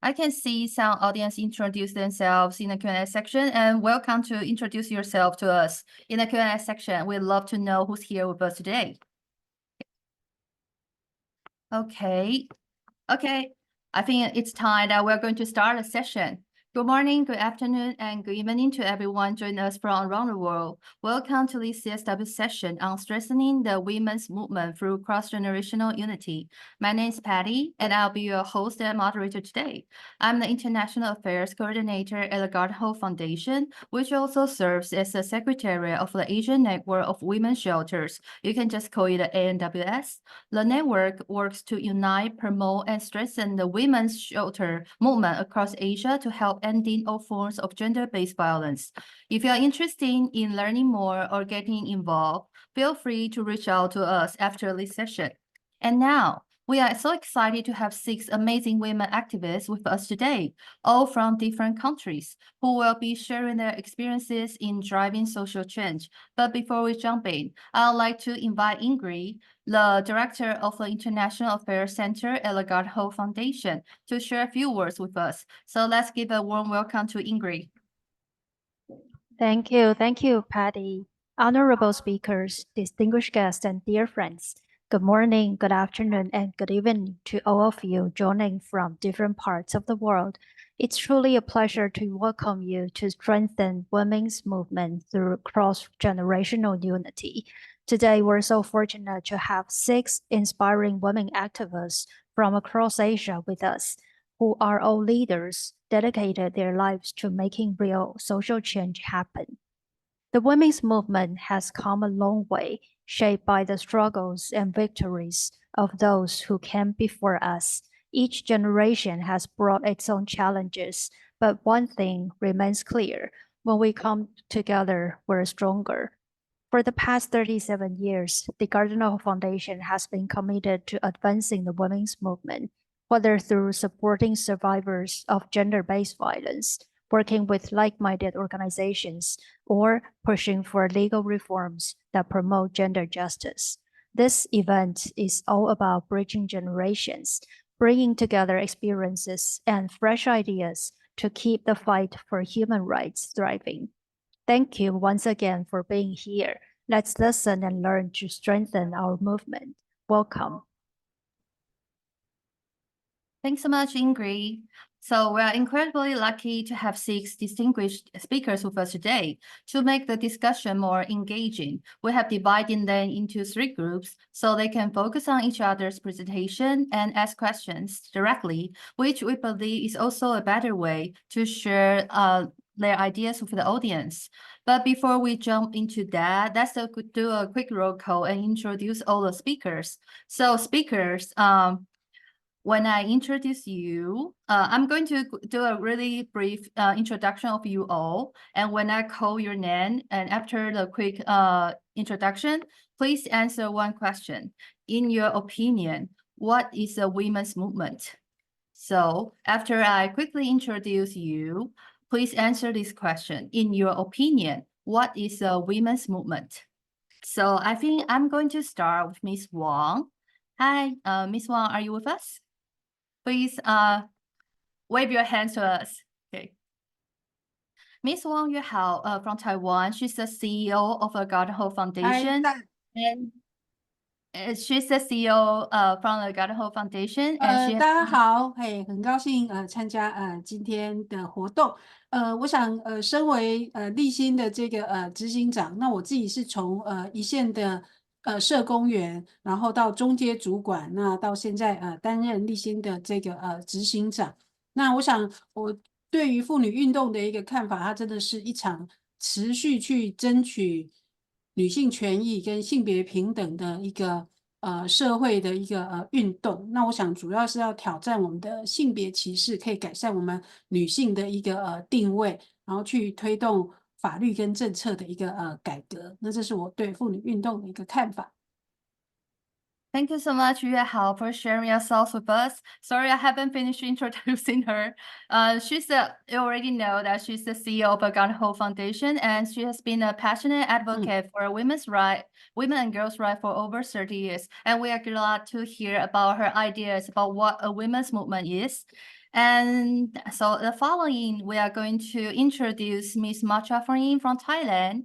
I can see some audience introduce themselves in the Q&A section, and welcome to introduce yourself to us in the Q&A section. We'd love to know who's here with us today. Okay. I think it's time that we're going to start the session. Good morning, good afternoon, and good evening to everyone joining us from around the world. Welcome to this CSW session on strengthening the women's movement through cross-generational unity. My name is Patty, and I'll be your host and moderator today. I'm the International Affairs Coordinator at the Yueh-Hao Foundation, which also serves as the Secretary of the Asian Network of Women's Shelters. You can just call it the ANWS. The network works to unite, promote, and strengthen the women's shelter movement across Asia to help ending all forms of gender-based violence. If you are interested in learning more or getting involved, feel free to reach out to us after this session. And now, we are so excited to have 6 amazing women activists with us today, all from different countries, who will be sharing their experiences in driving social change. But before we jump in, I'd like to invite Ingrid, the Director of the International Affairs Center at the Yueh-Hao Foundation, to share a few words with us. So let's give a warm welcome to Ingrid. Thank you, Patty. Honorable speakers, distinguished guests, and dear friends. Good morning, good afternoon, and good evening to all of you joining from different parts of the world. It's truly a pleasure to welcome you to strengthen women's movement through cross-generational unity. Today, we're so fortunate to have 6 inspiring women activists from across Asia with us, who are all leaders, dedicated their lives to making real social change happen. The women's movement has come a long way, shaped by the struggles and victories of those who came before us. Each generation has brought its own challenges, but one thing remains clear: when we come together, we're stronger. For the past 37 years, the Yueh-Hao Foundation has been committed to advancing the women's movement, whether through supporting survivors of gender-based violence, working with like-minded organizations, or pushing for legal reforms that promote gender justice. This event is all about bridging generations, bringing together experiences and fresh ideas to keep the fight for human rights thriving. Thank you once again for being here. Let's listen and learn to strengthen our movement. Welcome. Thanks so much, Ingrid. So we are incredibly lucky to have 6 distinguished speakers with us today. To make the discussion more engaging, we have divided them into 3 groups so they can focus on each other's presentation and ask questions directly, which we believe is also a better way to share their ideas with the audience. But before we jump into that, let's do a quick roll call and introduce all the speakers. So speakers, when I introduce you, I'm going to do a really brief introduction of you all. And when I call your name, and after the quick introduction, please answer one question. In your opinion, what is a women's movement? So after I quickly introduce you, please answer this question. In your opinion, what is a women's movement? So I think I'm going to start with Ms. Wang. Hi, Ms. Wang, are you with us? Please wave your hands to us. Okay. Ms. Wang Yueh-Hao from Taiwan. She's the CEO of the Yueh-Hao Foundation. And she's the CEO from the Yueh-Hao Foundation. And 大家好，很高兴参加今天的活动。我想身为立新的这个执行长，那我自己是从一线的社工员，然后到中阶主管，那到现在担任立新的这个执行长。那我想我对于妇女运动的一个看法，它真的是一场持续去争取女性权益跟性别平等的一个社会的一个运动。那我想主要是要挑战我们的性别歧视，可以改善我们女性的一个定位，然后去推动法律跟政策的一个改革。那这是我对妇女运动的一个看法。Thank you so much, Yueh-Hao, for sharing your thoughts with us. Sorry, I haven't finished introducing her. You already know that she's the CEO of the Yueh-Hao Foundation, and she has been a passionate advocate for women and girls' rights for over 30 years. And we are glad to hear about her ideas about what a women's movement is. And so the following, we are going to introduce Ms. Matcha Phorn-in from Thailand.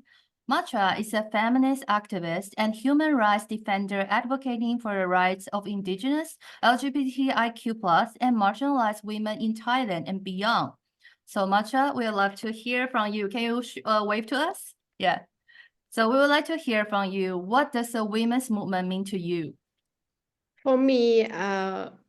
Matcha is a feminist activist and human rights defender advocating for the rights of Indigenous, LGBTIQ+, and marginalized women in Thailand and beyond. So Matcha, we would love to hear from you. Can you wave to us? Yeah. So we would like to hear from you. What does the women's movement mean to you? For me,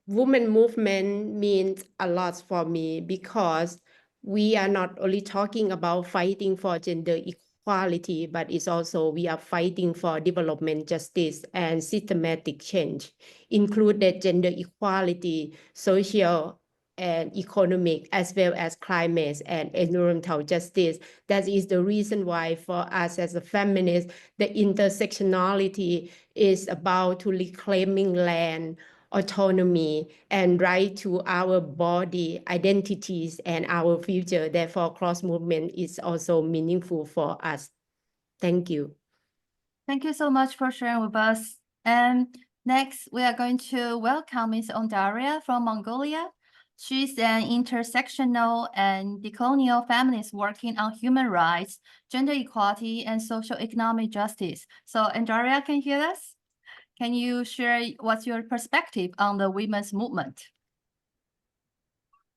women movement means a lot for me because we are not only talking about fighting for gender equality, but it's also we are fighting for development justice and systematic change, included gender equality, social and economic, as well as climate and environmental justice. That is the reason why for us as a feminist, the intersectionality is about to reclaiming land, autonomy, and right to our body, identities, and our future. Therefore, cross movement is also meaningful for us. Thank you. Thank you so much for sharing with us. And next, we are going to welcome Ms. Undariya from Mongolia. She's an intersectional and decolonial feminist working on human rights, gender equality, and socio-economic justice. So Undariya, can you hear us? Can you share what's your perspective on the women's movement?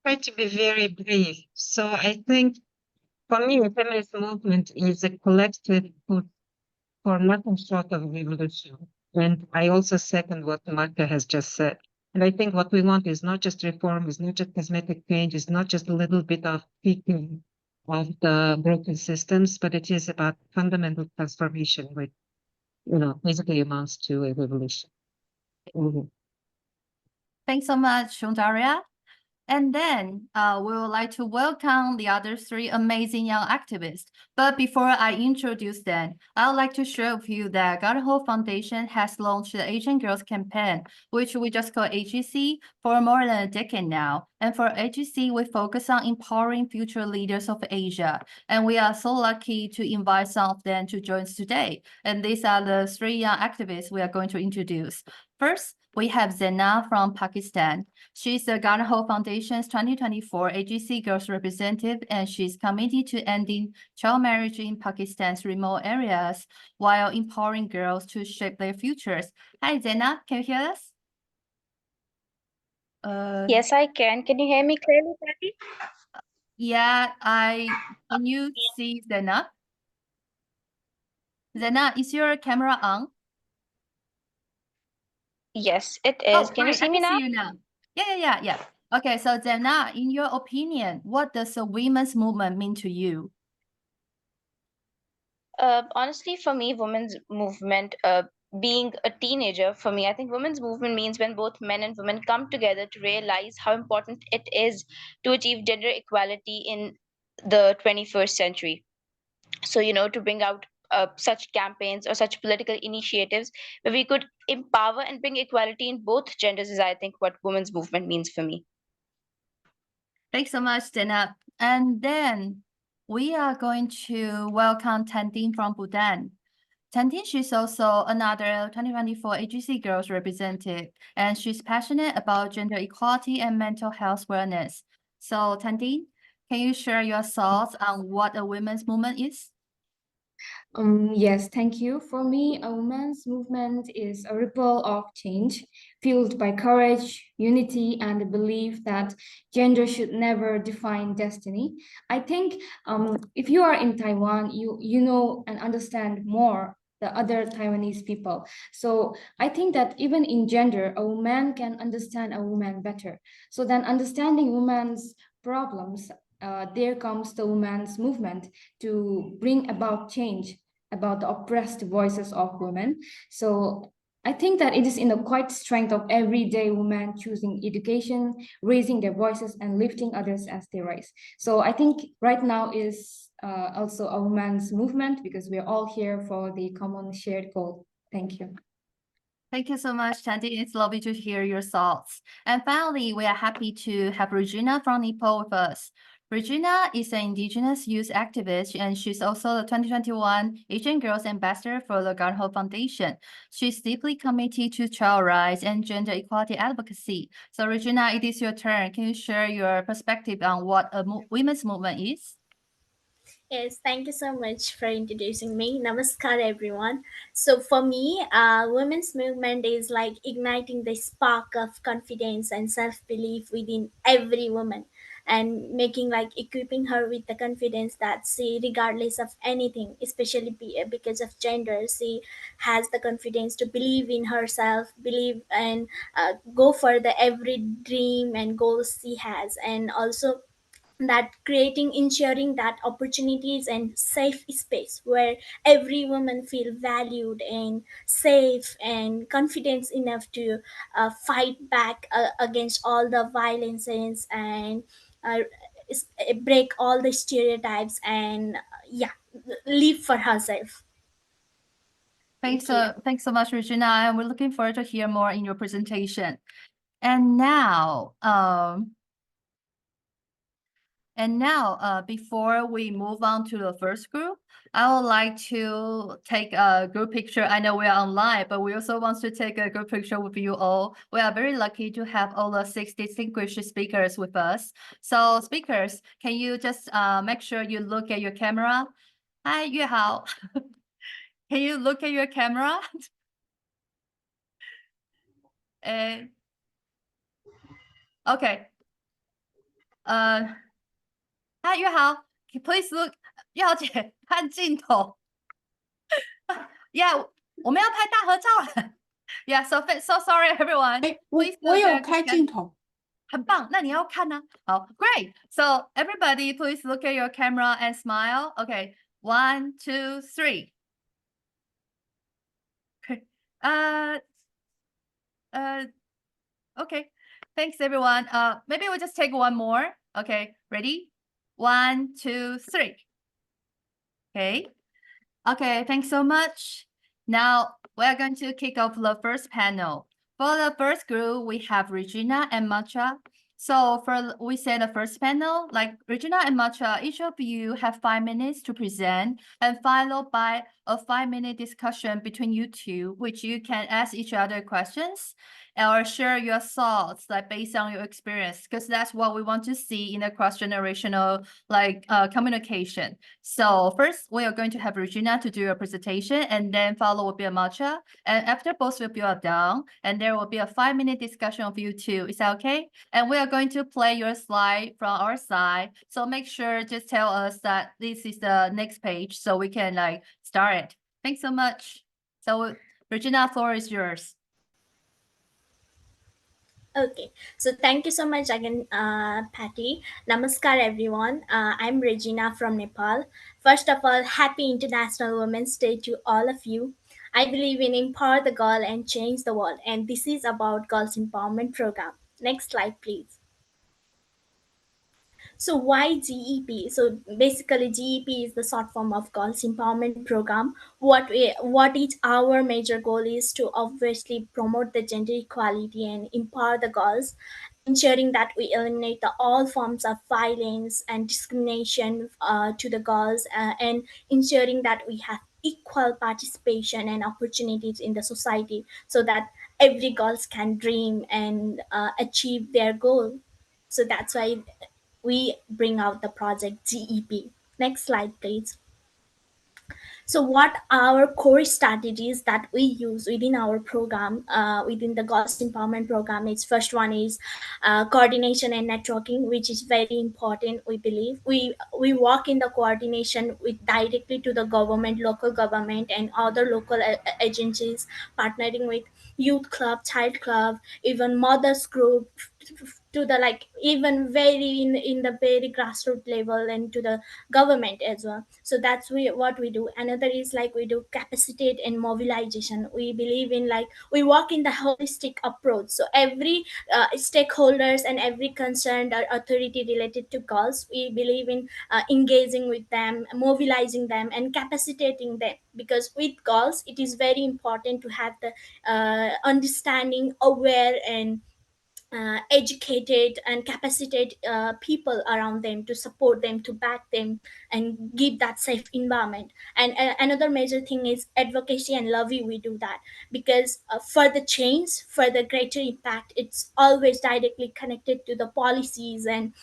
Try to be very brief. So I think for me, feminist movement is a collective put for nothing short of revolution. And I also second what Martha has just said. And I think what we want is not just reform, is not just cosmetic change, is not just a little bit of tweaking of the broken systems, but it is about fundamental transformation, which, basically amounts to a revolution. Thanks so much, Undariya. And then we would like to welcome the other three amazing young activists. But before I introduce them, I would like to share with you that GOH Foundation has launched the Asian Girls Campaign, which we just call AGC, for more than a decade now. And for AGC, we focus on empowering future leaders of Asia. And we are so lucky to invite some of them to join us today. And these are the three young activists we are going to introduce. First, we have Zena from Pakistan. She's the GOH Foundation's 2024 AGC Girls Representative, and she's committed to ending child marriage in Pakistan's remote areas while empowering girls to shape their futures. Hi, Zena, can you hear us? Yes, I can. Can you hear me clearly, Patty? Yeah, can you see Zena? Zena, is your camera on? Yes, it is. Can you Great. see me I now? can see you now. Yeah. Okay, so Zena, in your opinion, what does the women's movement mean to you? Honestly, for me, women's movement, being a teenager, for me, I think women's movement means when both men and women come together to realize how important it is to achieve gender equality in the 21st century. So, to bring out such campaigns or such political initiatives where we could empower and bring equality in both genders is, I think, what women's movement means for me. Thanks so much, Zena. And then we are going to welcome Tandin from Bhutan. Tandin, she's also another 2024 AGC Girls representative, and she's passionate about gender equality and mental health wellness. So Tandin, can you share your thoughts on what a women's movement is? Yes, thank you. For me, a women's movement is a ripple of change fueled by courage, unity, and the belief that gender should never define destiny. I think if you are in Taiwan, you know and understand more the other Taiwanese people. So I think that even in gender, a woman can understand a woman better. So then understanding women's problems, there comes the women's movement to bring about change about the oppressed voices of women. So I think that it is in the quiet strength of everyday women choosing education, raising their voices, and lifting others as they rise. So I think right now is also a women's movement because we're all here for the common shared goal. Thank you. Thank you so much, Tandin. It's lovely to hear your thoughts. And finally, we are happy to have Regina from Nepal with us. Regina is an Indigenous youth activist, and she's also the 2021 Asian Girls Ambassador for the Gun-Ho Foundation. She's deeply committed to child rights and gender equality advocacy. So, Regina, it is your turn. Can you share your perspective on what a women's movement is? Yes, thank you so much for introducing me. Namaskar, everyone. So, for me, women's movement is like igniting the spark of confidence and self belief within every woman and making like equipping her with the confidence that she, regardless of anything, especially because of gender, she has the confidence to believe in herself, believe and go for the every dream and goals she has, and also that creating ensuring that opportunities and safe space where every woman feel valued and safe and confident enough to fight back against all the violences and uh, break all the stereotypes and yeah, live for herself. Thanks Thank thanks so much, Regina, and we're looking forward to hear more in your presentation. And now, before we move on to the first group, I would like to take a group picture. I know we are online, but we also want to take a group picture with you all. We are very lucky to have all the 6 distinguished speakers with us. So speakers, can you just make sure you look at your camera? Hi, Yueh-Hao. Can you look at your camera? Okay. Hi, Yueh-Hao. Please look. 月瑶姐，看镜头。Yeah， 我们要拍大合照了。Yeah, so sorry everyone. 我 Please look 有 at 开 the 镜头。很棒，那你要看呢。好，Great. So everybody, please look at your camera and smile. Okay, 1, 2, 3. Okay. Thanks everyone. Maybe we'll just take one more. Okay, ready? 1, 2, 3. Okay. Okay, thanks so much. Now we're going to kick off the first panel. For the first group, we have Regina and Matcha. So we say the first panel, like Regina and Matcha, each of you have 5 minutes to present and followed by a 5-minute discussion between you two, which you can ask each other questions or share your thoughts like based on your experience, because that's what we want to see in a cross-generational communication. So first, we are going to have Regina to do a presentation, and then follow will be a Matcha. And after both of you are done, and there will be a 5-minute discussion of you two. Is that okay? And we are going to play your slide from our side. So make sure just tell us that this is the next page so we can start it. Thanks so much. So Regina, floor is yours. Okay, so thank you so much again, Patty. Namaskar, everyone. I'm Regina from Nepal. First of all, happy International Women's Day to all of you. I believe in empower the girl and change the world, and this is about girls empowerment program. Next slide, please. So why GEP? So basically, GEP is the short form of Girls Empowerment Program. What is our major goal is to obviously promote the gender equality and empower the girls, ensuring that we eliminate all forms of violence and discrimination to the girls, and ensuring that we have equal participation and opportunities in the society, so that every girls can dream and achieve their goal. So that's why we bring out the project GEP. Next slide, please. So, what our core strategies that we use within our program, within the Girls Empowerment Program, is first one is coordination and networking, which is very important. We believe we work in the coordination with directly to the government, local government, and other local agencies, partnering with youth club, child club, even mothers group, to the even very in the very grassroots level, and to the government as well. So that's what we do. Another is we do capacitate and mobilization. We believe in we work in the holistic approach, so every stakeholders and every concerned authority related to girls, we believe in engaging with them, mobilizing them, and capacitating them, because with girls it is very important to have the understanding, aware, and educated and capacitated people around them to support them, to back them, and give that safe environment. And another major thing is advocacy and lobby. We do that because for the change, for the greater impact, it's always directly connected to the policies and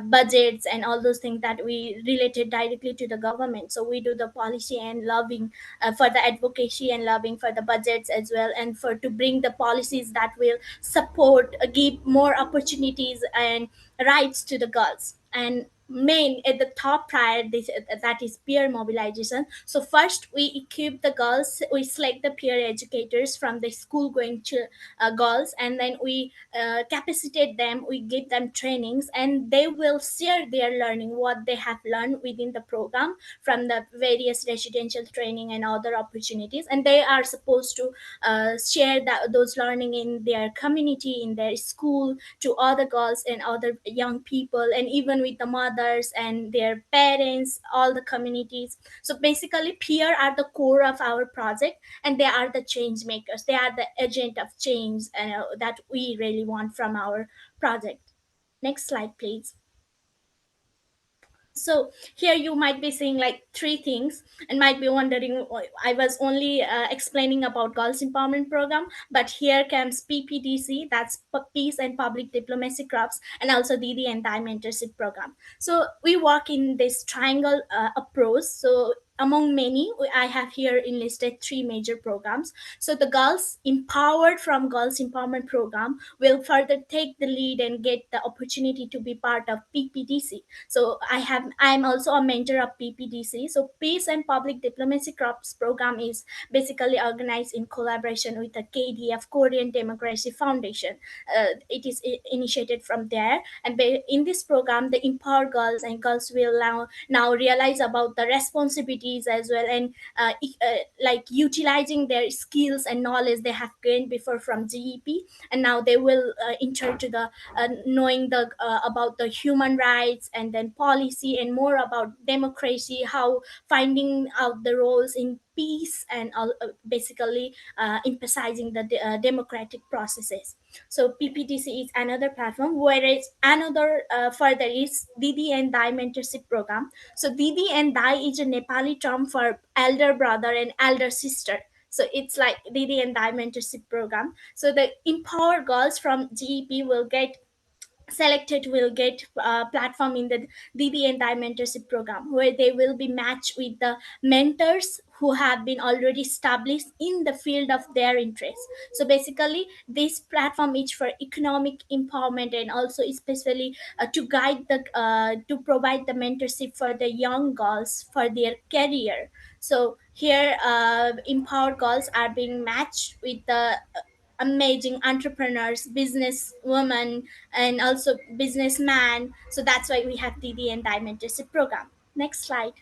budgets and all those things that we related directly to the government. So we do the policy and lobbying for the advocacy and lobbying for the budgets as well, and for to bring the policies that will support, give more opportunities and rights to the girls. And main at the top priority, that is peer mobilization. So first we equip the girls, we select the peer educators from the school going to girls, and then we capacitate them, we give them trainings, and they will share their learning, what they have learned within the program from the various residential training and other opportunities. And they are supposed to share those learning in their community, in their school, to other girls and other young people, and even with the mothers and their parents, all the communities. So basically peer are the core of our project, and they are the change makers, they are the agent of change that we really want from our project. Next slide please. So here you might be seeing like three things and might be wondering, I was only explaining about girls empowerment program, but here comes PPDC, that's peace and public diplomacy crops, and also Didi and Dai mentorship program. So we work in this triangle approach. So among many, I have here enlisted three major programs. So the girls empowered from girls empowerment program will further take the lead and get the opportunity to be part of PPDC. So I'm also a mentor of PPDC. So peace and public diplomacy crops program is basically organized in collaboration with the KDF, Korean Democracy Foundation. It is initiated from there, and in this program the empowered girls and girls will now realize about the responsibilities as well, and like utilizing their skills and knowledge they have gained before from GEP, and now they will enter to the knowing the about the human rights and then policy and more about democracy, how finding out the roles in peace and basically emphasizing the democratic processes. So PPTC is another platform, whereas another further is Didi and Dai mentorship program. So Didi and Dai is a Nepali term for elder brother and elder sister. So it's like Didi and Dai mentorship program. So the empowered girls from GEP will get selected, will get platform in the Didi and Dai mentorship program, where they will be matched with the mentors who have been already established in the field of their interest. So basically this platform is for economic empowerment, and also especially to guide the to provide the mentorship for the young girls for their career. So here empowered girls are being matched with the amazing entrepreneurs, business women, and also businessman. So that's why we have DD and Dai mentorship program. Next slide.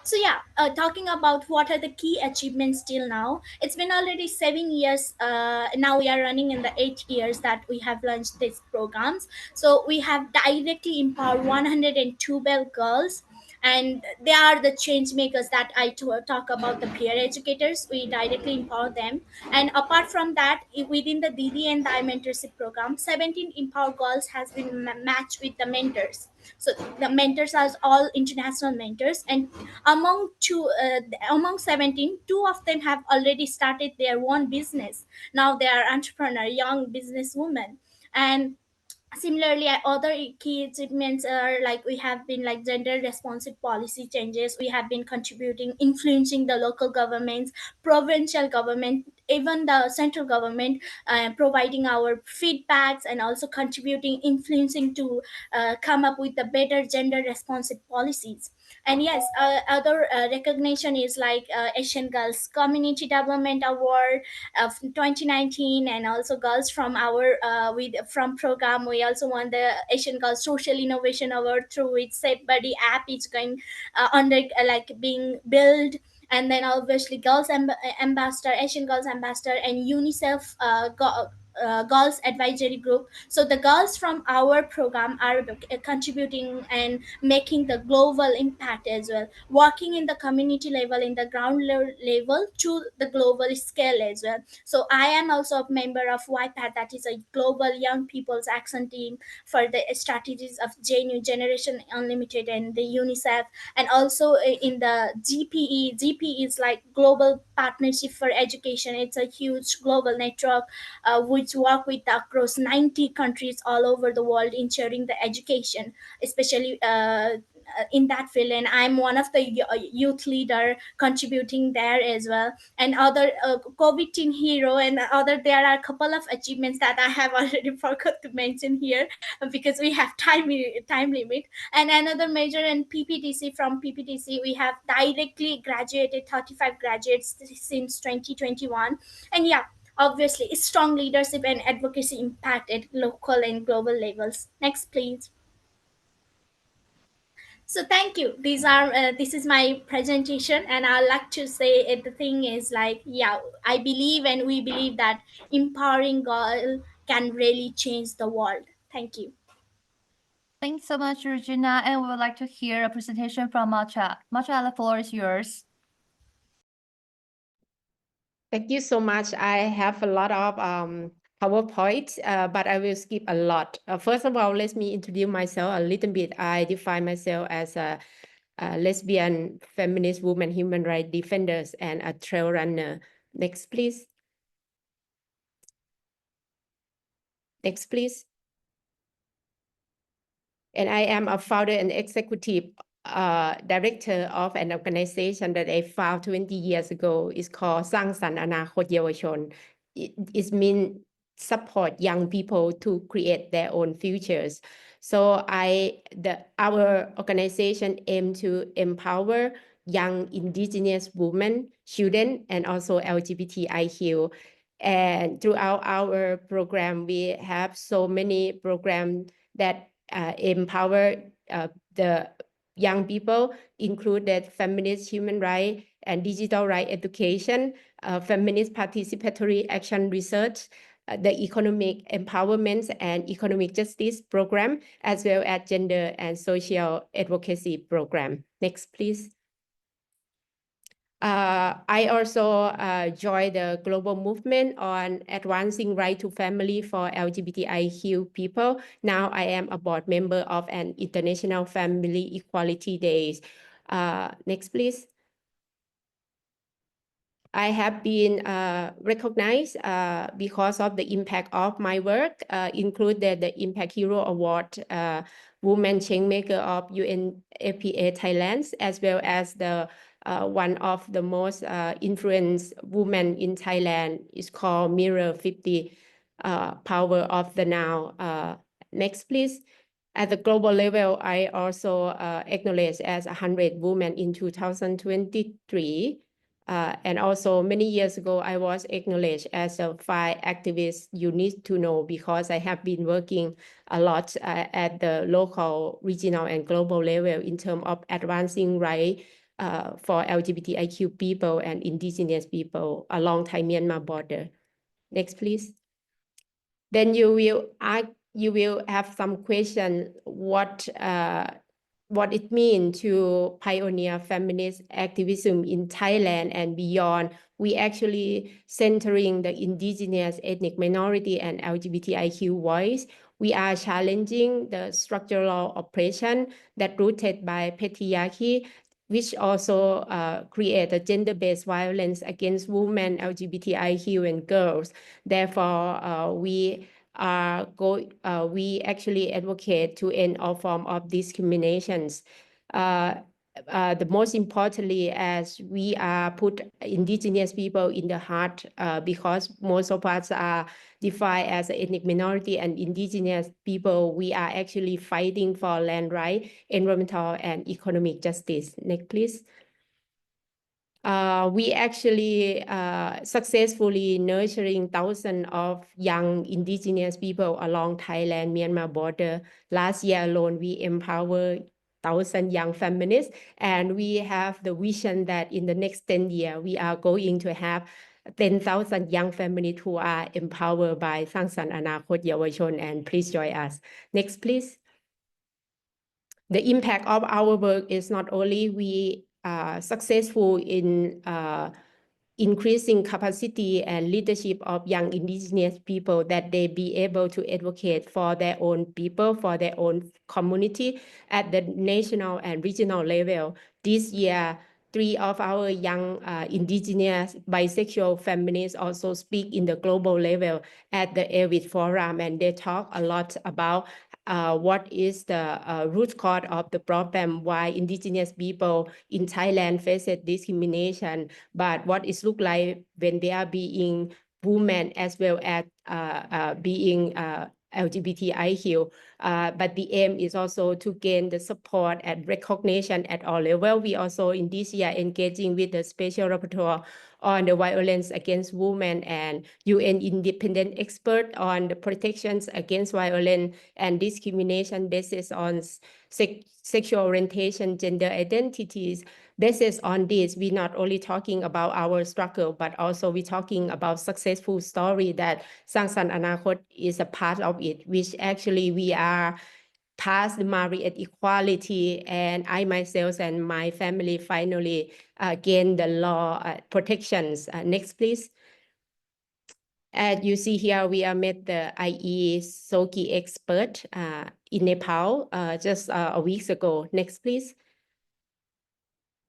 So yeah, talking about what are the key achievements till now. It's been already 7 years. Now we are running in the 8 years that we have launched these programs. So we have directly empowered 102 girls, and they are the change makers that talk about, the peer educators. We directly empower them, and apart from that, within the DD and Dai mentorship program, 17 empowered girls has been matched with the mentors. So the mentors are all international mentors, and among 17, two of them have already started their own business. Now they are entrepreneur, young businesswomen. And similarly, other key achievements are like we have been like gender responsive policy changes. We have been contributing, influencing the local governments, provincial government, even the central government, providing our feedbacks and also contributing, influencing to come up with the better gender responsive policies. And yes, other recognition is like Asian Girls Community Development Award of 2019, and also girls from our with from program. We also won the Asian Girls Social Innovation Award, through which Safe Buddy app is going under like being built. And then obviously Girls Ambassador, Asian Girls Ambassador, and UNICEF girls advisory group. So the girls from our program are contributing and making the global impact as well, working in the community level, in the ground level to the global scale as well. So I am also a member of YPAD, that is a global young people's action team for the strategies of JNU, Generation Unlimited, and the UNICEF, and also in the GPE. GPE is like Global Partnership for Education. It's a huge global network which work with across 90 countries all over the world, ensuring the education, especially in that field. And I'm one of the youth leader contributing there as well. And other COVID teen hero and other, there are a couple of achievements that I have already forgot to mention here because we have time limit. And another major in PPTC, from PPTC we have directly graduated 35 graduates since 2021. And yeah, obviously strong leadership and advocacy impact at local and global levels. Next please. So thank you. These are this is my presentation, and I like to say the thing is like, yeah, I believe and we believe that empowering girl can really change the world. Thank you. Thanks so much, Regina. And we would like to hear a presentation from Matcha. Matcha, the floor is yours. Thank you so much. I have a lot of PowerPoint, but I will skip a lot. First of all, let me introduce myself a little bit. I define myself as a lesbian, feminist, woman, human rights defenders, and a trail runner. Next, please. Next, please. And I am a founder and executive director of an organization that I found 20 years ago. It's called สร้างสรรค์อนาคตเยาวชน. It means support young people to create their own futures. So our organization aim to empower young Indigenous women, children, and also LGBTIQ. And throughout our program, we have so many programs that empower the young people, included feminist human rights and digital rights education, feminist participatory action research, the economic empowerment and economic justice program, as well as gender and social advocacy program. Next, please. I also joined the global movement on advancing right to family for LGBTIQ people. Now I am a board member of an International Family Equality Days. Next, please. I have been recognized because of the impact of my work, included the Impact Hero Award, Woman Changemaker of UNFPA Thailand, as well as the one of the most influenced women in Thailand is called Mirror 50 Power of the Now. Next, please. At the global level, I also acknowledged as 100 women in 2023. And also many years ago, I was acknowledged as a FI activist you need to know, because I have been working a lot at the local, regional, and global level in terms of advancing rights for LGBTIQ people and Indigenous people along Thai-Myanmar border. Next, please. Then you will have some question what it means to pioneer feminist activism in Thailand and beyond. We actually centering the Indigenous ethnic minority and LGBTIQ voice. We are challenging the structural oppression that rooted by patriarchy, which also create a gender-based violence against women, LGBTIQ, and girls. Therefore, we actually advocate to end all form of discriminations. The most importantly, as we are put Indigenous people in the heart, because most of us are defined as an ethnic minority and Indigenous people, we are actually fighting for land rights, environmental and economic justice. Next, please. We actually successfully nurturing thousands of young Indigenous people along Thailand-Myanmar border. Last year alone, we empowered 1,000 young feminists, and we have the vision that in the next 10 years, we are going to have 10,000 young families who are empowered by สร้างสรรค์อนาคตเยาวชน and please join us. Next, please. The impact of our work is not only we are successful in increasing capacity and leadership of young indigenous people that they be able to advocate for their own people, for their own community at the national and regional level. This year, 3 of our young indigenous bisexual feminists also speak in the global level at the AVID Forum, and they talk a lot about what is the root cause of the problem, why indigenous people in Thailand face discrimination, but what it look like when they are being women as well as being LGBTIQ. But the aim is also to gain the support and recognition at all levels. We also in this year engaging with the special rapporteur on the violence against women and UN independent expert on the protections against violence and discrimination based on sexual orientation, gender identities. Based on this, we're not only talking about our struggle, but also we're talking about successful story that สร้างสรรค์อนาคต is a part of it, which actually we are past the marriage equality, and I myself and my family finally gain the law protections. Next, please. As you see here, we are met the IE Soki expert in Nepal just a week ago. Next, please.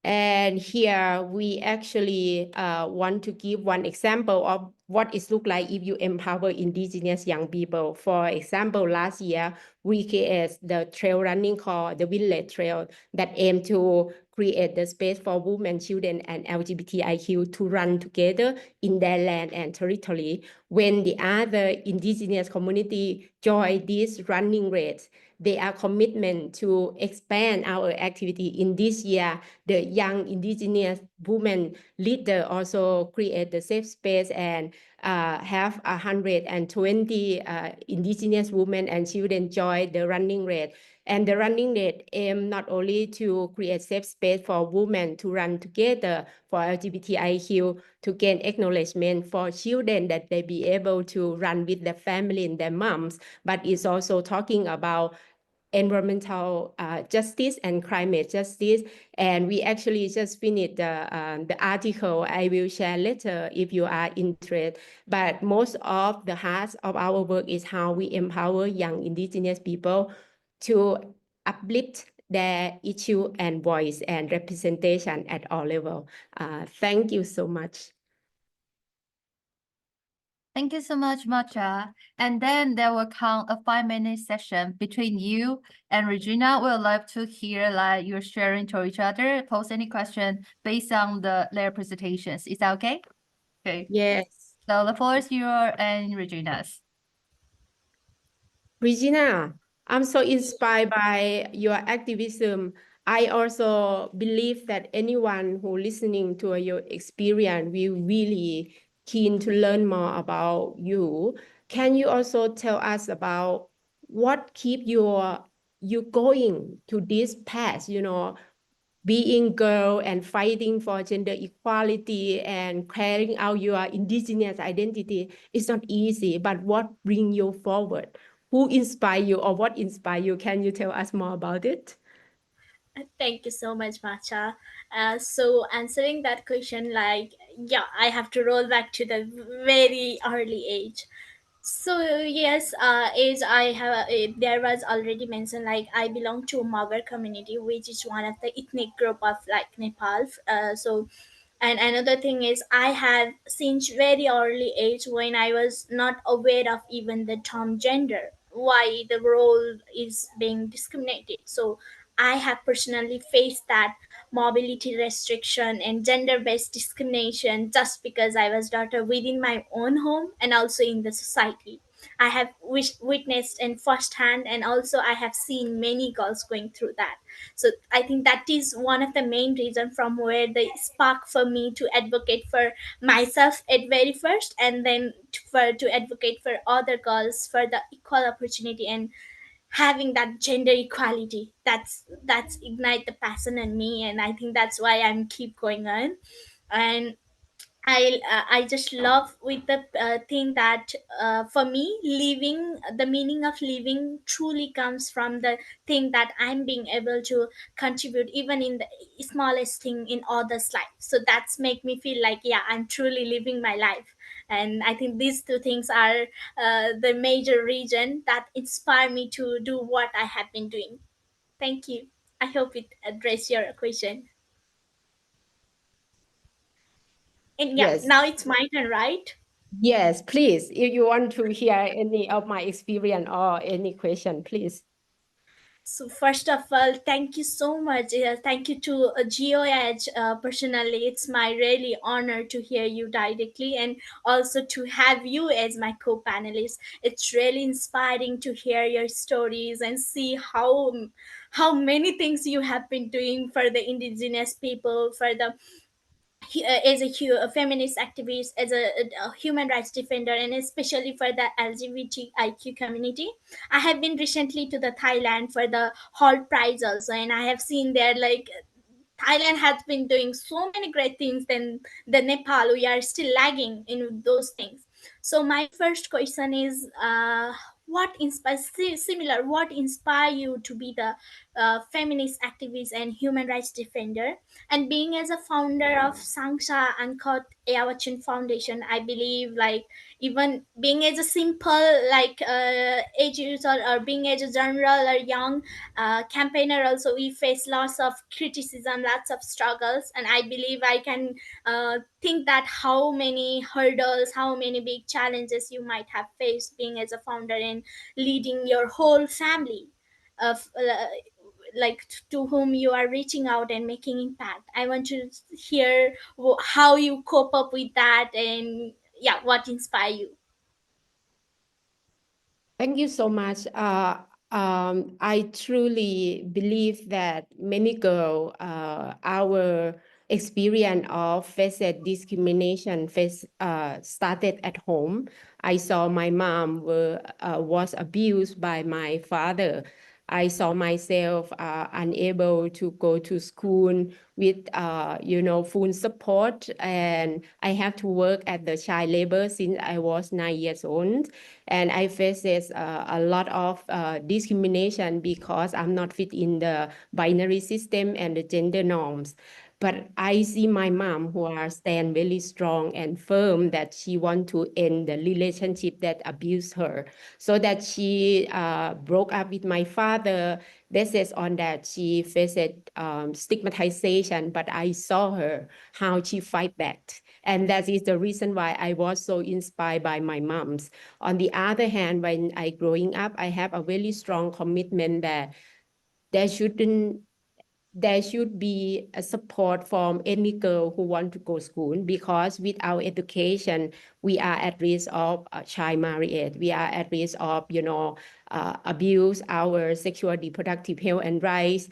And here we actually want to give one example of what it looks like if you empower indigenous young people. For example, last year, we created the trail running called the Village Trail that aimed to create the space for women, children, and LGBTIQ to run together in their land and territory. When the other indigenous community join this running race, they are commitment to expand our activity in this year. The young indigenous women leader also create the safe space and have 120 indigenous women and children join the running race. And the running race aim not only to create safe space for women to run together, for LGBTIQ to gain acknowledgement, for children that they be able to run with their family and their moms, but it's also talking about environmental justice and climate justice. And we actually just finished the article. I will share later if you are interested. But most of the heart of our work is how we empower young indigenous people to uplift their issue and voice and representation at all levels. Thank you so much. Thank you so much, Matcha. And then there will come a 5-minute session between you and Regina. We'd love to hear like you're sharing to each other, pose any question based on their presentations. Is that okay? Okay. Yes. So the floor is yours and Regina's. Regina, I'm so inspired by your activism. I also believe that anyone who listening to your experience will really keen to learn more about you. Can you also tell us about what keep you going to this path, being girl and fighting for gender equality and carrying out your indigenous identity is not easy, but what bring you forward? Who inspire you or what inspire you? Can you tell us more about it? Thank you so much, Matcha. So answering that question, I have to roll back to the very early age. So yes, as I have, there was already mentioned, I belong to Magar community, which is one of the ethnic group of Nepal. And another thing is, I had since very early age when I was not aware of even the term gender, why the role is being discriminated. So I have personally faced that mobility restriction and gender-based discrimination just because I was daughter within my own home and also in the society. I have witnessed in firsthand, and also I have seen many girls going through that. So I think that is one of the main reason from where the spark for me to advocate for myself at very first, and then to advocate for other girls for the equal opportunity and having that gender equality. That's ignite the passion in me, and I think that's why I'm keep going on. And I just love with the thing that for me, living, the meaning of living truly comes from the thing that I'm being able to contribute even in the smallest thing in others' life. So that's make me feel like, yeah, I'm truly living my life. And I think these two things are the major reason that inspire me to do what I have been doing. Thank you. I hope it addressed your question. And yeah, Yes. now it's my turn, right? Yes, please. If you want to hear any of my experience or any question, please. So first of all, thank you so much. Thank you to GOH personally. It's my really honor to hear you directly and also to have you as my co-panelist. It's really inspiring to hear your stories and see how many things you have been doing for the indigenous people, for the as a feminist activist, as a human rights defender, and especially for the LGBTIQ community. I have been recently to the Thailand for the Hall Prize also, and I have seen there like Thailand has been doing so many great things than the Nepal. We are still lagging in those things. So my first question is, what inspires similar? What inspire you to be the feminist activist and human rights defender? And being as a founder of Sangsha and Kot Ayawachin Foundation, I believe like even being as a simple like age user or being as a general or young campaigner also, we face lots of criticism, lots of struggles, and I believe I can think that how many hurdles, how many big challenges you might have faced being as a founder and leading your whole family of like to whom you are reaching out and making impact. I want to hear how you cope up with that, and yeah, what inspire you. Thank you so much. I truly believe that many girls, our experience of faced discrimination started at home. I saw my mom was abused by my father. I saw myself unable to go to school with, full support, and I have to work at the child labor since I was 9 years old. And I faces a lot of discrimination because I'm not fit in the binary system and the gender norms. But I see my mom who are stand very strong and firm that she want to end the relationship that abused her. So that she broke up with my father. This is on that she faced stigmatization, but I saw her how she fight back. And that is the reason why I was so inspired by my moms. On the other hand, when I growing up, I have a very strong commitment that there shouldn't there should be a support from any girl who want to go to school, because without education, we are at risk of child marriage. We are at risk of, abuse our sexual reproductive health and rights.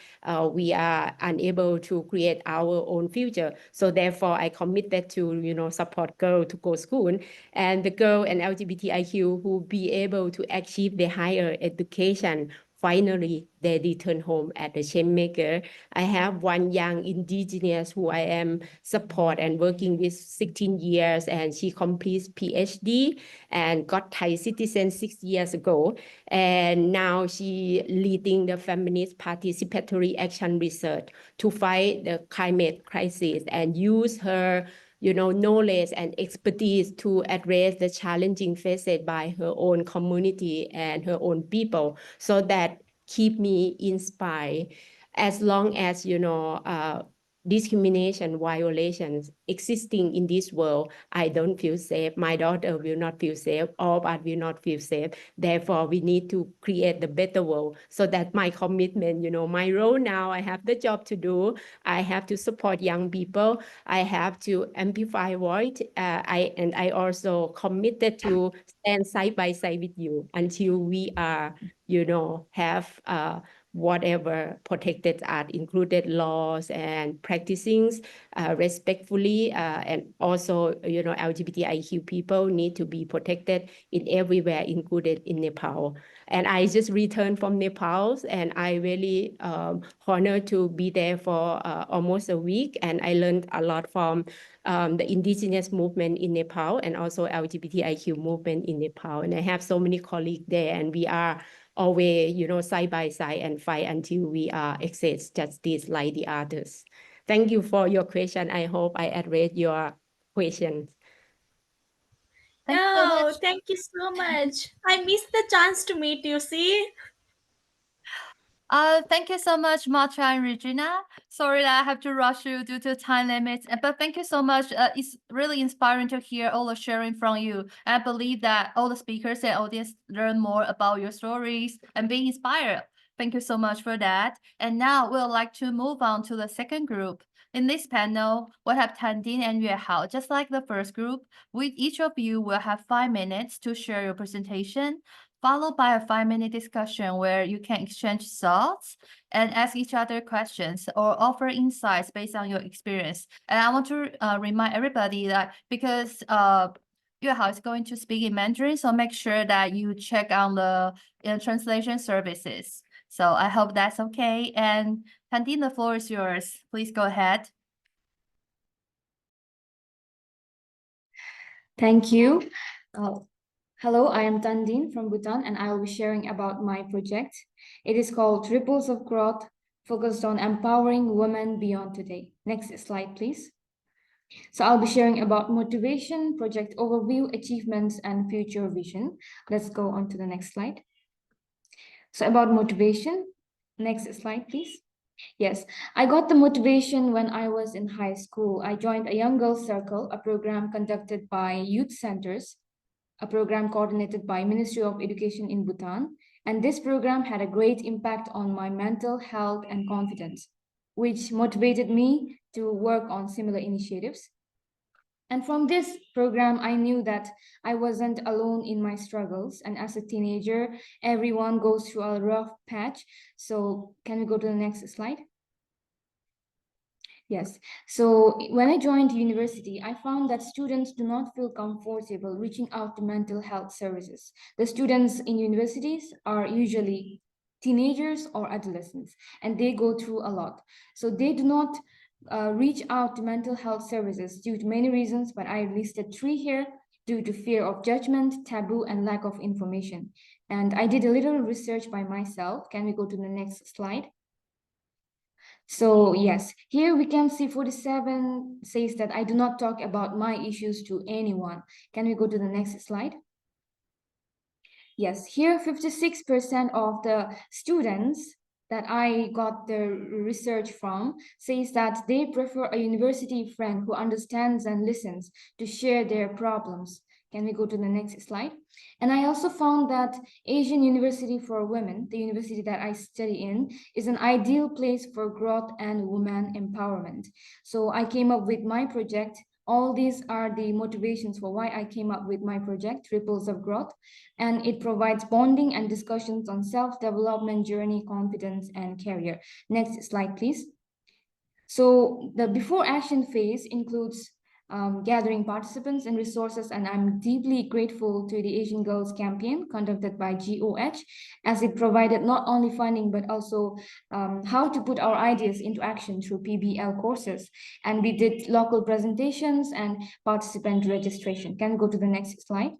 We are unable to create our own future. So therefore, I committed to, support girl to go to school, and the girl and LGBTIQ who be able to achieve the higher education. Finally, they return home at the change maker. I have one young indigenous who I am support and working with 16 years, and she completes PhD and got Thai citizen 6 years ago. And now she leading the feminist participatory action research to fight the climate crisis and use her knowledge and expertise to address the challenging faced by her own community and her own people. So that keep me inspired. As long as, discrimination, violations existing in this world, I don't feel safe. My daughter will not feel safe. All of us will not feel safe. Therefore, we need to create the better world. So that my commitment, my role now, I have the job to do. I have to support young people. I have to amplify voice. I also committed to stand side by side with you until we are, have whatever protected art, included laws and practicing respectfully, and also, LGBTIQ people need to be protected in everywhere, included in Nepal. And I just returned from Nepal, and I really honored to be there for almost a week, and I learned a lot from the Indigenous movement in Nepal and also LGBTIQ movement in Nepal. And I have so many colleagues there, and we are always, side by side and fight until we are access justice like the others. Thank you for your question. I hope I addressed your questions. Thank you so No, much. thank you so much. I missed the chance to meet you, see? Thank you so much, Matcha and Regina. Sorry that I have to rush you due to time limits, but thank you so much. It's really inspiring to hear all the sharing from you. I believe that all the speakers and audience learn more about your stories and be inspired. Thank you so much for that. And now we'd like to move on to the second group. In this panel, we have Tandin and Yueh-Hao. Just like the first group, with each of you will have 5 minutes to share your presentation, followed by a 5-minute discussion where you can exchange thoughts and ask each other questions or offer insights based on your experience. And I want to remind everybody that because Yueh-Hao is going to speak in Mandarin, so make sure that you check on the translation services. So I hope that's okay. And Tandin, the floor is yours. Please go ahead. Thank you. Hello, I am Tandin from Bhutan, and I will be sharing about my project. It is called Ripples of Growth, focused on empowering women beyond today. Next slide, please. So I'll be sharing about motivation, project overview, achievements, and future vision. Let's go on to the next slide. So about motivation, next slide, please. Yes, I got the motivation when I was in high school. I joined a Young Girls Circle, a program conducted by youth centers, a program coordinated by Ministry of Education in Bhutan. And this program had a great impact on my mental health and confidence, which motivated me to work on similar initiatives. And from this program, I knew that I wasn't alone in my struggles. And as a teenager, everyone goes through a rough patch. So can we go to the next slide? Yes. So when I joined university, I found that students do not feel comfortable reaching out to mental health services. The students in universities are usually teenagers or adolescents, and they go through a lot. So they do not reach out to mental health services due to many reasons, but I listed 3 here: due to fear of judgment, taboo, and lack of information. And I did a little research by myself. Can we go to the next slide? So yes, here we can see 47 says that I do not talk about my issues to anyone. Can we go to the next slide? Yes, here 56% of the students that I got the research from says that they prefer a university friend who understands and listens to share their problems. Can we go to the next slide? And I also found that Asian University for Women, the university that I study in, is an ideal place for growth and women empowerment. So I came up with my project. All these are the motivations for why I came up with my project, Ripples of Growth, and it provides bonding and discussions on self-development journey, confidence, and career. Next slide, please. So the before action phase includes gathering participants and resources, and I'm deeply grateful to the Asian Girls Campaign conducted by GOH, as it provided not only funding but also how to put our ideas into action through PBL courses. And we did local presentations and participant registration. Can we go to the next slide?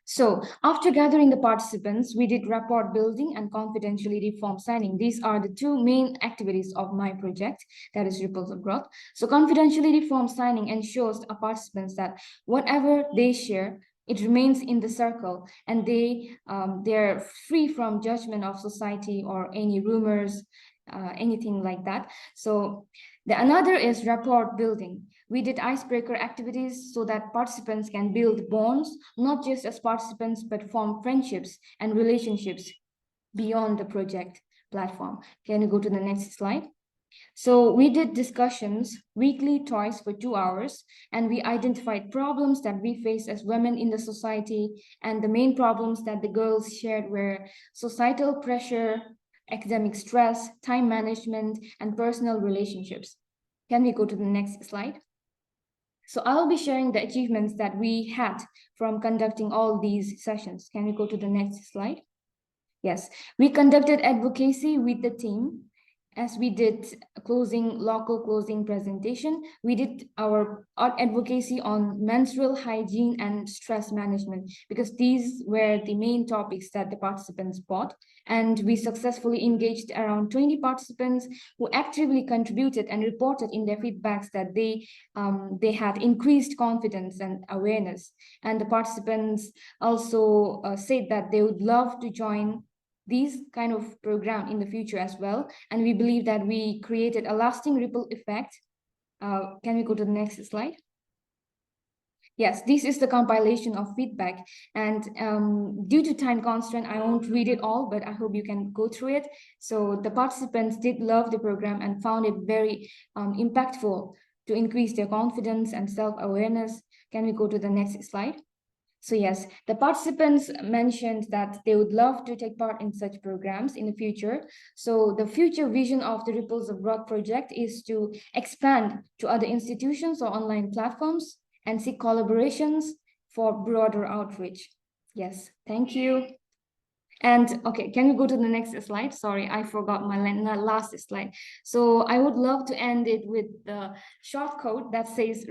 So after gathering the participants, we did rapport building and confidentiality form signing. These are the 2 main activities of my project, that is Ripples of Growth. So confidentiality form signing ensures our participants that whatever they share, it remains in the circle, and they're free from judgment of society or any rumors, anything like that. So another is rapport building. We did icebreaker activities so that participants can build bonds, not just as participants, but form friendships and relationships beyond the project platform. Can you go to the next slide? So we did discussions weekly, twice for 2 hours, and we identified problems that we face as women in the society. And the main problems that the girls shared were societal pressure, academic stress, time management, and personal relationships. Can we go to the next slide? So I'll be sharing the achievements that we had from conducting all these sessions. Can we go to the next slide? Yes, we conducted advocacy with the team. As we did local closing presentation, we did our advocacy on menstrual hygiene and stress management, because these were the main topics that the participants brought. And we successfully engaged around 20 participants who actively contributed and reported in their feedbacks that they had increased confidence and awareness. And the participants also said that they would love to join these kind of program in the future as well. And we believe that we created a lasting ripple effect. Can we go to the next slide? Yes, this is the compilation of feedback. And due to time constraint, I won't read it all, but I hope you can go through it. So the participants did love the program and found it very impactful to increase their confidence and self-awareness. Can we go to the next slide? So yes, the participants mentioned that they would love to take part in such programs in the future. So the future vision of the Ripples of Growth project is to expand to other institutions or online platforms and seek collaborations for broader outreach. Yes, thank you. And okay, can we go to the next slide? Sorry, I forgot my last slide. So I would love to end it with the short quote that says,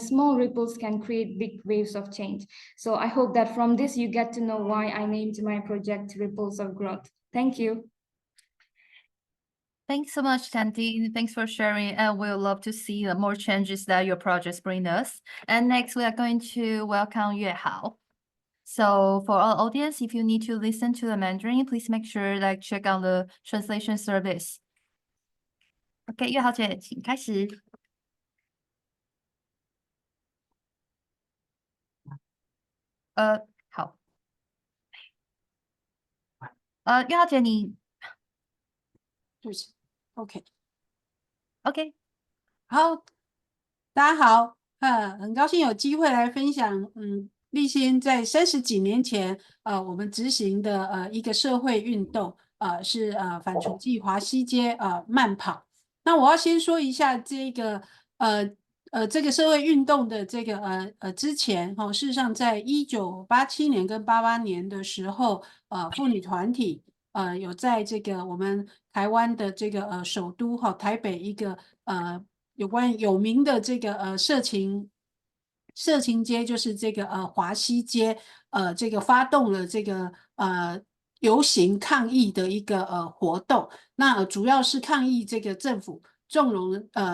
small ripples can create big waves of change. So I hope that from this, you get to know why I named my project Ripples of Growth. Thank you. Thanks so much, Tanti. Thanks for sharing. And we'll love to see the more changes that your projects bring us. And next, we are going to welcome Yueh-Hao. So for our audience, if you need to listen to the Mandarin, please make sure check out the translation service. OK， 月豪姐，请开始。好。月豪姐你，对不起 ，OK， 好，大家好，很高兴有机会来分享，立新在30几年前，我们执行的一个社会运动，是反雏妓华西街慢跑。那我要先说一下这个这个社会运动的这个之前事实上在1987年跟88年的时候，妇女团体有在这个我们台湾的这个首都台北一个有名的这个色情街，就是这个华西街，这个发动了这个游行抗议的一个活动。那主要是抗议这个政府纵容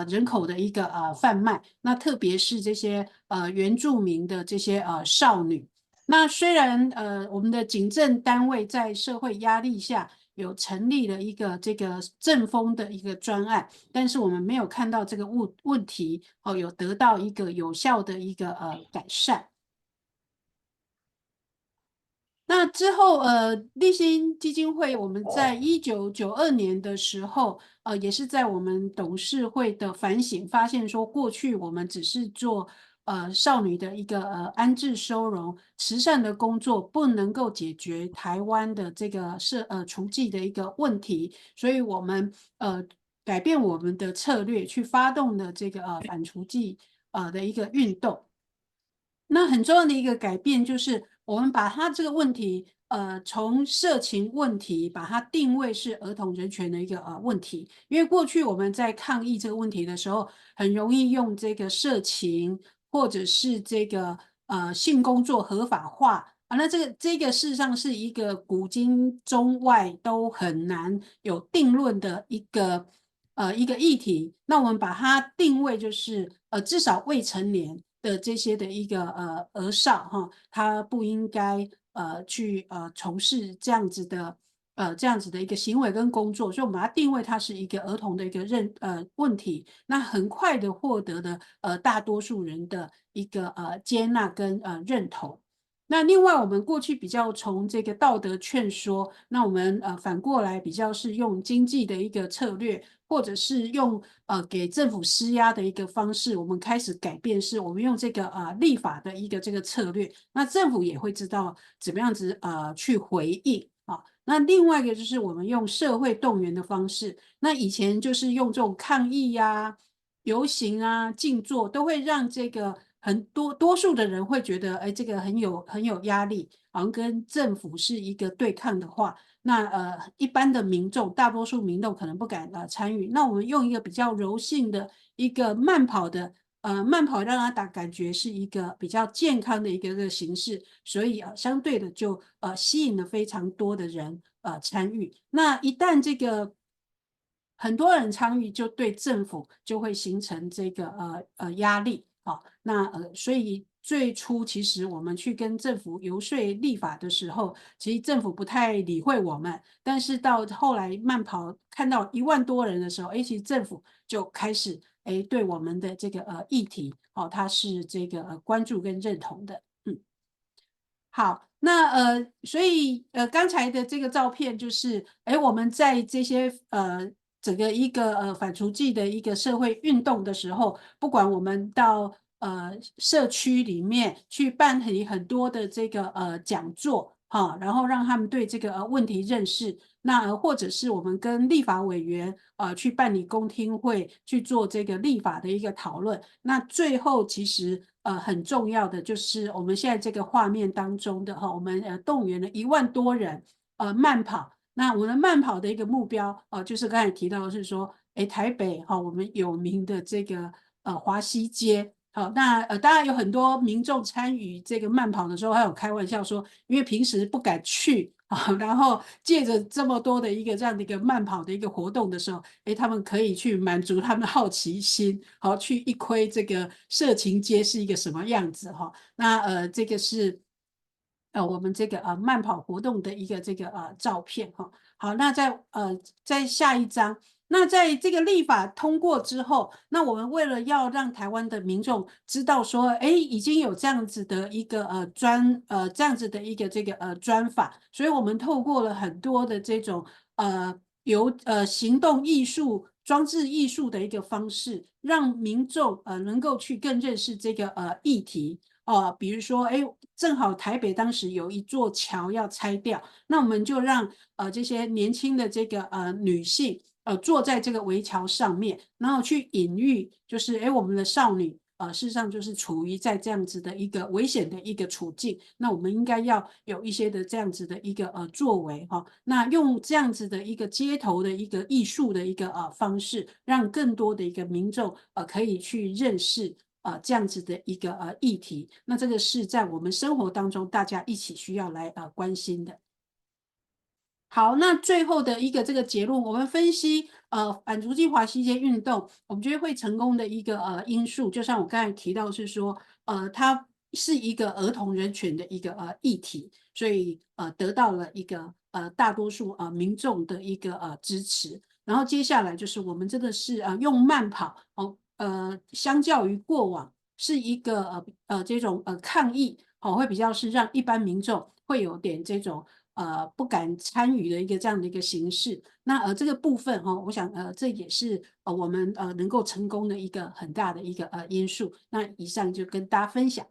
人口的一个贩卖，那特别是这些原住民的这些少女。那虽然我们的警政单位在社会压力下有成立了一个这个政风的一个专案，但是我们没有看到这个问题有得到一个有效的一个改善。那之后立新基金会我们在1992年的时候也是在我们董事会的反省发现说，过去我们只是做少女的一个安置收容慈善的工作，不能够解决台湾的这个雏妓的一个问题，所以我们改变我们的策略，去发动了这个反雏妓的一个运动。那很重要的一个改变就是我们把它这个问题从色情问题把它定位是儿童人权的一个问题，因为过去我们在抗议这个问题的时候，很容易用这个色情或者是这个性工作合法化那这个事实上是一个古今中外都很难有定论的一个议题。那我们把它定位就是至少未成年的这些的一个儿少他不应该去从事这样子的一个行为跟工作，所以我们把它定位它是一个儿童的一个问题，那很快的获得了大多数人的一个接纳跟认同。那另外我们过去比较从这个道德劝说，那我们反过来比较是用经济的一个策略，或者是用给政府施压的一个方式，我们开始改变，是我们用这个立法的一个这个策略，那政府也会知道怎么样子去回应那另外一个就是我们用社会动员的方式，那以前就是用这种抗议呀、游行啊、静坐，都会让这个多数的人会觉得，哎，这个很有压力，好像跟政府是一个对抗的话，那一般的民众，大多数民众可能不敢参与。那我们用一个比较柔性的一个慢跑的。慢跑让他感觉是一个比较健康的一个形式，所以相对的就吸引了非常多的人参与。那一旦这个很多人参与，就对政府就会形成这个压力啊。那所以最初其实我们去跟政府游说立法的时候，其实政府不太理会我们，但是到后来慢跑看到1万多人的时候，其实政府就开始对我们的这个议题它是这个关注跟认同的。好，那所以刚才的这个照片就是，我们在这些整个一个反除妓的一个社会运动的时候，不管我们到社区里面去办理很多的这个讲座然后让他们对这个问题认识，那或者是我们跟立法委员去办理公听会，去做这个立法的一个讨论，那最后其实很重要的就是我们现在这个画面当中的我们动员了1万多人慢跑。那我们慢跑的一个目标就是刚才提到的是说，台北我们有名的这个华西街。好，那当然有很多民众参与这个慢跑的时候，还有开玩笑说，因为平时不敢去然后借着这么多的一个这样的一个慢跑的一个活动的时候，他们可以去满足他们的好奇心，好去一窥这个色情街是一个什么样子那这个是我们这个慢跑活动的一个这个照片好，那在下一张。那在这个立法通过之后，那我们为了要让台湾的民众知道说，已经有这样子的一个这样子的一个这个专法，所以我们透过了很多的这种由行动艺术、装置艺术的一个方式，让民众能够去更认识这个议题比如说正好台北当时有一座桥要拆掉，那我们就让这些年轻的这个女性。坐在这个围桥上面，然后去隐喻，就是我们的少女事实上就是处于在这样子的一个危险的一个处境，那我们应该要有一些的这样子的一个作为那用这样子的一个街头的一个艺术的一个方式，让更多的一个民众可以去认识这样子的一个议题，那这个是在我们生活当中大家一起需要来关心的。好，那最后的一个这个结论，我们分析反逐妓华西街运动，我们觉得会成功的一个因素，就像我刚才提到是说，它是一个儿童人权的一个议题，所以得到了一个大多数民众的一个支持。然后接下来就是我们真的是用慢跑相较于过往是一个这种抗议会比较是让一般民众会有点这种。不敢参与的一个这样的一个形式，那这个部分我想这也是我们能够成功的一个很大的一个因素。那以上就跟大家分享。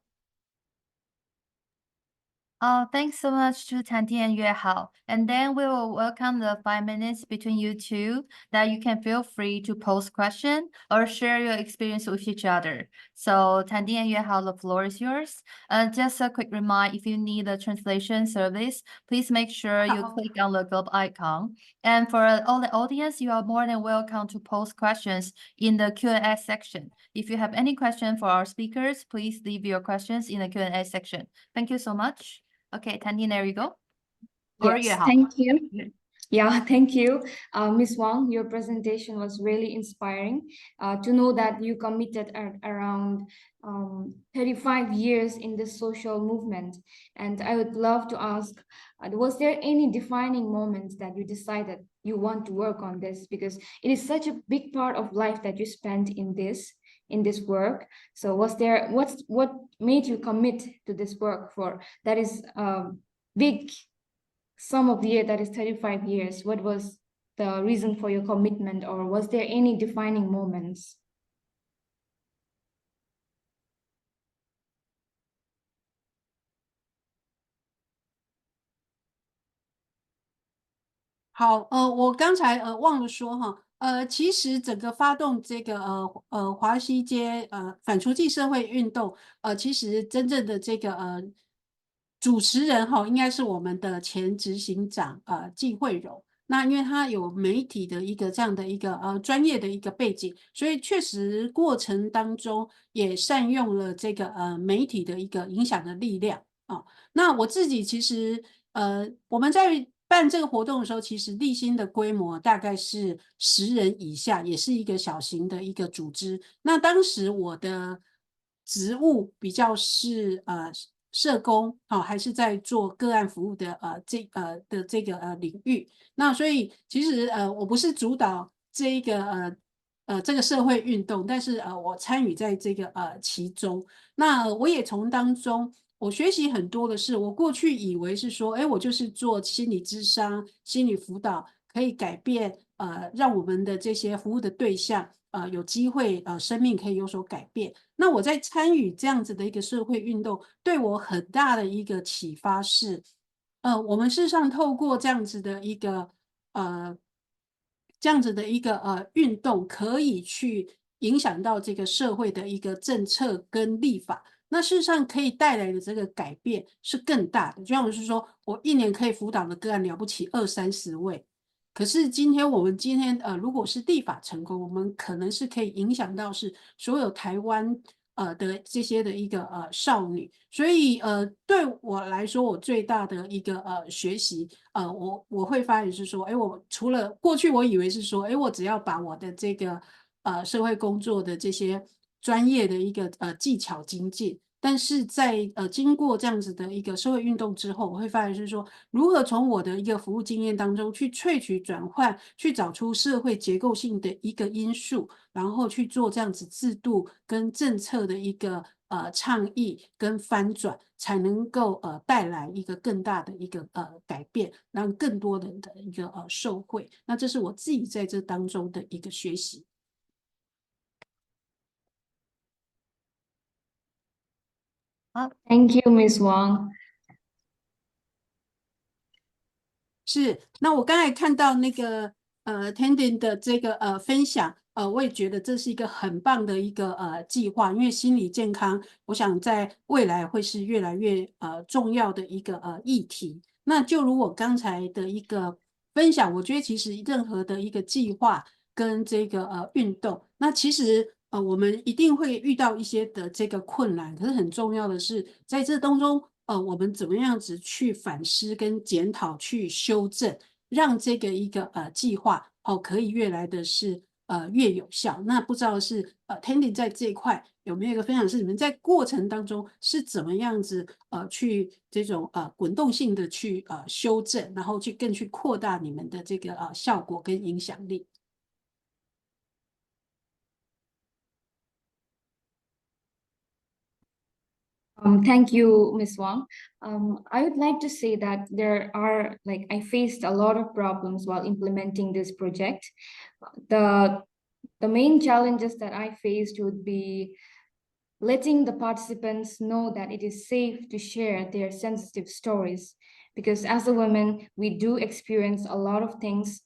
Thanks so much to Tanti and Yueh-Hao. And then we will welcome the 5 minutes between you two that you can feel free to post question or share your experience with each other. So Tanti and Yueh-Hao, the floor is yours. Just a quick reminder, if you need a translation service, please make sure you click on the globe icon. And for all the audience, you are more than welcome to post questions in the Q&A section. If you have any question for our speakers, please leave your questions in the Q&A section. Thank you so much. Okay, Tanti, there you go. Yes, thank you. Yeah, thank you. Ms. Wang, your presentation was really inspiring to know that you committed around 35 years in this social movement. And I would love to ask, was there any defining moment that you decided you want to work on this? Because it is such a big part of life that you spent in this work. So what made you commit to this work for that is big sum of the year, that is 35 years? What was the reason for your commitment, or was there any defining moments? 好，我刚才忘了说哈，其实整个发动这个华西街反除妓社会运动，其实真正的这个主持人哈，应该是我们的前执行长季惠柔。那因为他有媒体的一个这样的一个专业的一个背景，所以确实过程当中也善用了这个媒体的一个影响的力量啊。那我自己其实我们在办这个活动的时候，其实立新的规模大概是10人以下，也是一个小型的一个组织。那当时我的职务比较是社工，还是在做个案服务的这个领域。那所以其实我不是主导这一个这个社会运动，但是我参与在这个其中。那我也从当中我学习很多的是，我过去以为是说，哎，我就是做心理咨商、心理辅导，可以改变让我们的这些服务的对象有机会生命可以有所改变。那我在参与这样子的一个社会运动，对我很大的一个启发是，我们事实上透过这样子的一个运动，可以去影响到这个社会的一个政策跟立法。那事实上可以带来的这个改变是更大的。就像我是说，我一年可以辅导的个案了不起20-30位，可是我们今天如果是立法成功，我们可能是可以影响到是所有台湾的这些的一个少女。所以对我来说，我最大的一个学习我会发现是说，哎，我除了过去我以为是说，哎，我只要把我的这个社会工作的这些专业的一个技巧精进，但是在经过这样子的一个社会运动之后，我会发现是说，如何从我的一个服务经验当中去萃取转换，去找出社会结构性的一个因素，然后去做这样子制度跟政策的一个倡议跟翻转，才能够带来一个更大的一个改变，让更多人的一个受惠。那这是我自己在这当中的一个学习。好， Thank you, Ms. Wang. 是，那我刚才看到那个Tending 的这个分享，我也觉得这是一个很棒的一个计划，因为心理健康，我想在未来会是越来越重要的一个议题。那就如我刚才的一个分享，我觉得其实任何的一个计划跟这个运动，那其实我们一定会遇到一些的这个困难，可是很重要的是在这当中。我们怎么样子去反思跟检讨，去修正，让这个一个计划可以越来的是越有效。那不知道是Tandy 在这一块有没有一个分享，是你们在过程当中是怎么样子去这种滚动性的去修正，然后更去扩大你们的这个效果跟影响力。Thank you, Ms. Wang. I would like to say that I faced a lot of problems while implementing this project. The main challenges that I faced would be letting the participants know that it is safe to share their sensitive stories, because as a woman, we do experience a lot of things.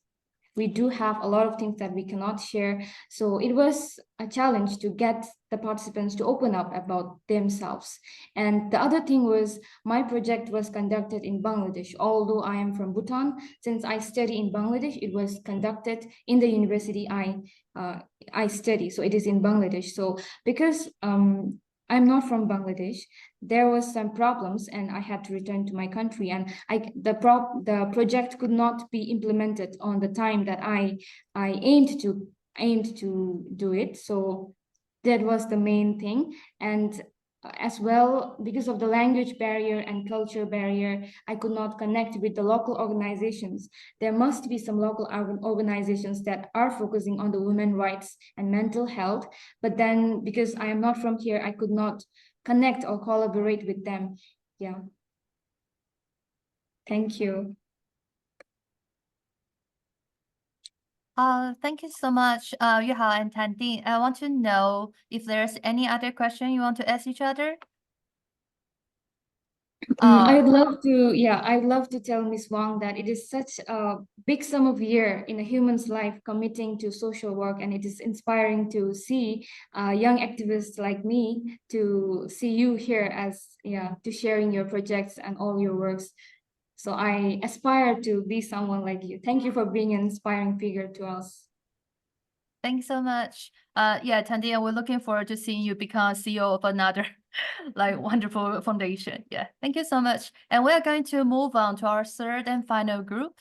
We do have a lot of things that we cannot share. So it was a challenge to get the participants to open up about themselves. And the other thing was my project was conducted in Bangladesh. Although I am from Bhutan, since I study in Bangladesh, it was conducted in the university I study. So it is in Bangladesh. So because I'm not from Bangladesh, there was some problems and I had to return to my country, and the project could not be implemented on the time that I aimed to do it. So that was the main thing. And as well, because of the language barrier and culture barrier, I could not connect with the local organizations. There must be some local organizations that are focusing on the women's rights and mental health. But then because I am not from here, I could not connect or collaborate with them. Yeah. Thank you. Thank you so much, Yueh-Hao and Tanding. I want to know if there's any other question you want to ask each other. I'd love to, I'd love to tell Ms. Wang that it is such a big sum of year in a human's life committing to social work, and it is inspiring to see young activists like me, to see you here as, to sharing your projects and all your works. So I aspire to be someone like you. Thank you for being an inspiring figure to us. Thanks so much. Yeah, Tandia, we're looking forward to seeing you become CEO of another like wonderful foundation. Yeah, thank you so much. And we are going to move on to our third and final group.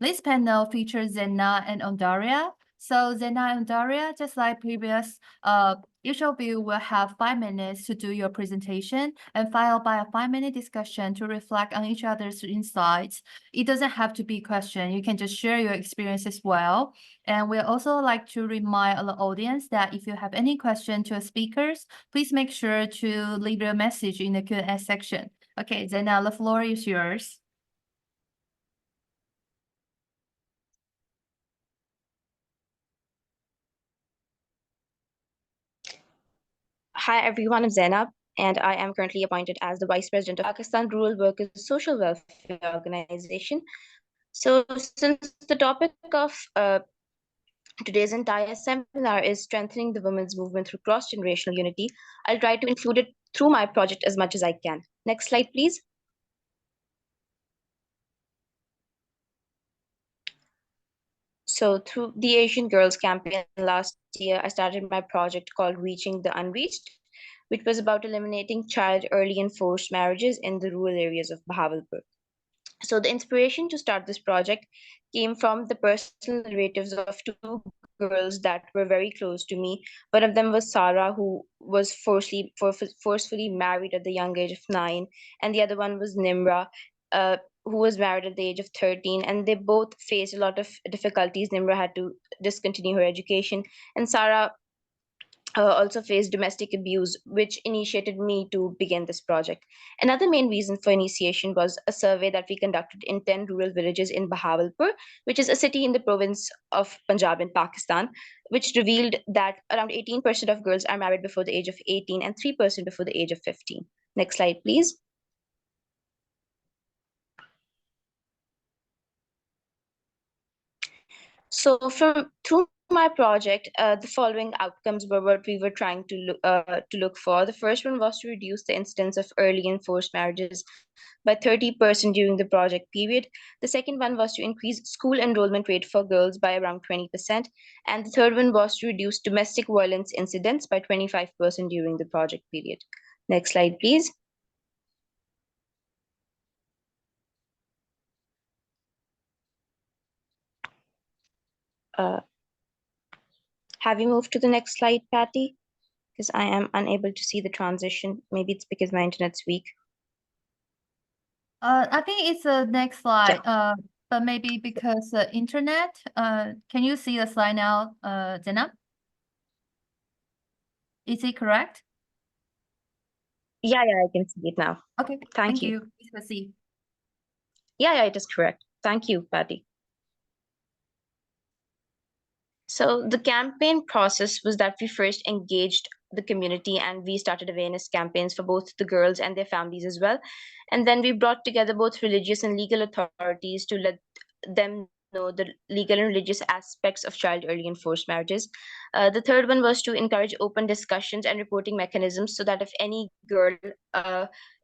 This panel features Zena and Undariya. So Zena and Undariya, just like previous, each of you will have 5 minutes to do your presentation and followed by a 5-minute discussion to reflect on each other's insights. It doesn't have to be a question. You can just share your experience as well. And we also like to remind the audience that if you have any question to our speakers, please make sure to leave your message in the Q&A section. Okay, Zena, the floor is yours. Hi everyone, I'm Zainab, and I am currently appointed as the Vice President of Pakistan Rural Workers Social Welfare Organization. So since the topic of today's entire seminar is strengthening the women's movement through cross-generational unity, I'll try to include it through my project as much as I can. Next slide, please. So through the Asian Girls campaign last year, I started my project called Reaching the Unreached, which was about eliminating child early and forced marriages in the rural areas of Bahawalpur. So the inspiration to start this project came from the personal narratives of two girls that were very close to me. One of them was Sarah, who was forcefully married at the young age of 9, and the other one was Nimra, who was married at the age of 13, and they both faced a lot of difficulties. Nimra had to discontinue her education, and Sarah also faced domestic abuse, which initiated me to begin this project. Another main reason for initiation was a survey that we conducted in 10 rural villages in Bahawalpur, which is a city in the province of Punjab in Pakistan, which revealed that around 18% of girls are married before the age of 18 and 3% before the age of 15. Next slide, please. So through my project, the following outcomes were what we were trying to look for. The first one was to reduce the incidence of early and forced marriages by 30% during the project period. The second one was to increase school enrollment rate for girls by around 20%. And the third one was to reduce domestic violence incidents by 25% during the project period. Next slide, please. Have you moved to the next slide, Patty? Because I am unable to see the transition. Maybe it's because my internet's weak. I think it's the next slide. But maybe because the internet. Can you see the slide now, Zena? Is it correct? Yeah, I can see it now. Okay, Thank you. Please proceed. Yeah, it is correct. Thank you, Patty. So the campaign process was that we first engaged the community and we started awareness campaigns for both the girls and their families as well. And then we brought together both religious and legal authorities to let them know the legal and religious aspects of child early and forced marriages. The third one was to encourage open discussions and reporting mechanisms so that if any girl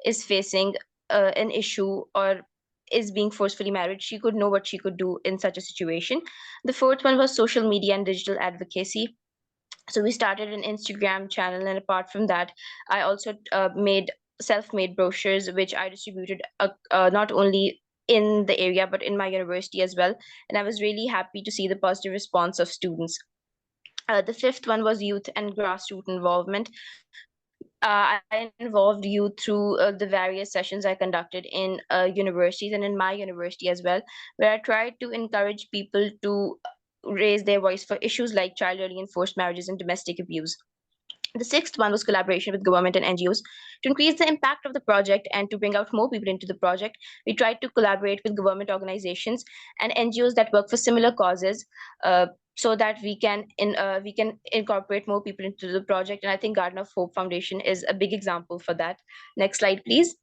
is facing an issue or is being forcefully married, she could know what she could do in such a situation. The fourth one was social media and digital advocacy. So we started an Instagram channel, and apart from that, I also made self-made brochures, which I distributed not only in the area, but in my university as well. And I was really happy to see the positive response of students. The fifth one was youth and grassroots involvement. I involved youth through the various sessions I conducted in universities and in my university as well, where I tried to encourage people to raise their voice for issues like child early and forced marriages and domestic abuse. The sixth one was collaboration with government and NGOs. To increase the impact of the project and to bring out more people into the project, we tried to collaborate with government organizations and NGOs that work for similar causes, so that we can incorporate more people into the project. And I think Garden of Hope Foundation is a big example for that. Next slide, please.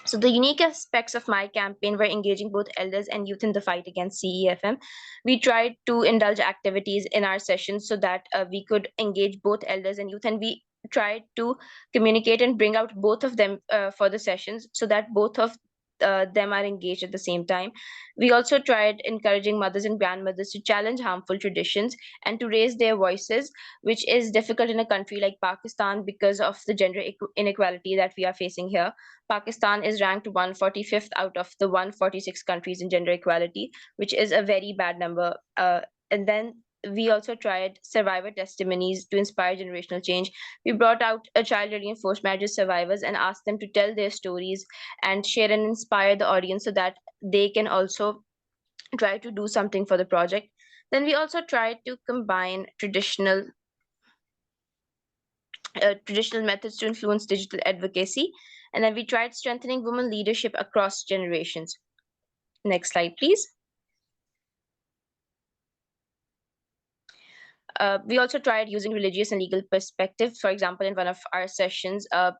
So the unique aspects of my campaign were engaging both elders and youth in the fight against CEFM. We tried to indulge activities in our sessions so that we could engage both elders and youth, and we tried to communicate and bring out both of them for the sessions so that both of them are engaged at the same time. We also tried encouraging mothers and grandmothers to challenge harmful traditions and to raise their voices, which is difficult in a country like Pakistan because of the gender inequality that we are facing here. Pakistan is ranked 145th out of the 146 countries in gender equality, which is a very bad number. And then we also tried survivor testimonies to inspire generational change. We brought out a child early and forced marriages survivors and asked them to tell their stories and share and inspire the audience so that they can also try to do something for the project. Then we also tried to combine traditional methods to influence digital advocacy. And then we tried strengthening women leadership across generations. Next slide, please. We also tried using religious and legal perspectives. For example, in one of our sessions, our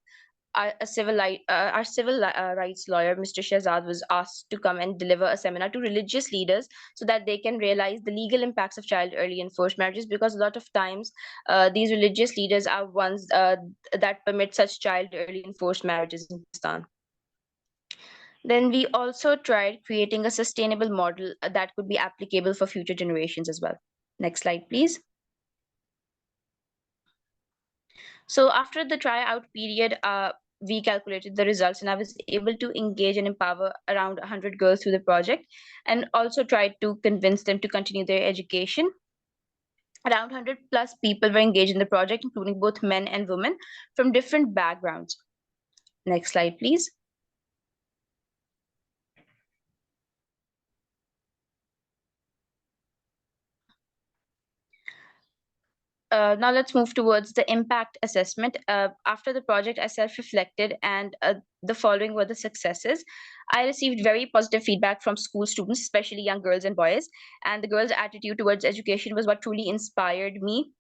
civil rights lawyer, Mr. Shahzad, was asked to come and deliver a seminar to religious leaders so that they can realize the legal impacts of child early and forced marriages, because a lot of times these religious leaders are ones that permit such child early and forced marriages in Pakistan. Then we also tried creating a sustainable model that could be applicable for future generations as well. Next slide, please. So after the tryout period, we calculated the results, and I was able to engage and empower around 100 girls through the project, and also tried to convince them to continue their education. Around 100 plus people were engaged in the project, including both men and women from different backgrounds. Next slide, please. Now let's move towards the impact assessment. After the project, I self-reflected, and the following were the successes. I received very positive feedback from school students, especially young girls and boys, and the girls' attitude towards education was what truly inspired me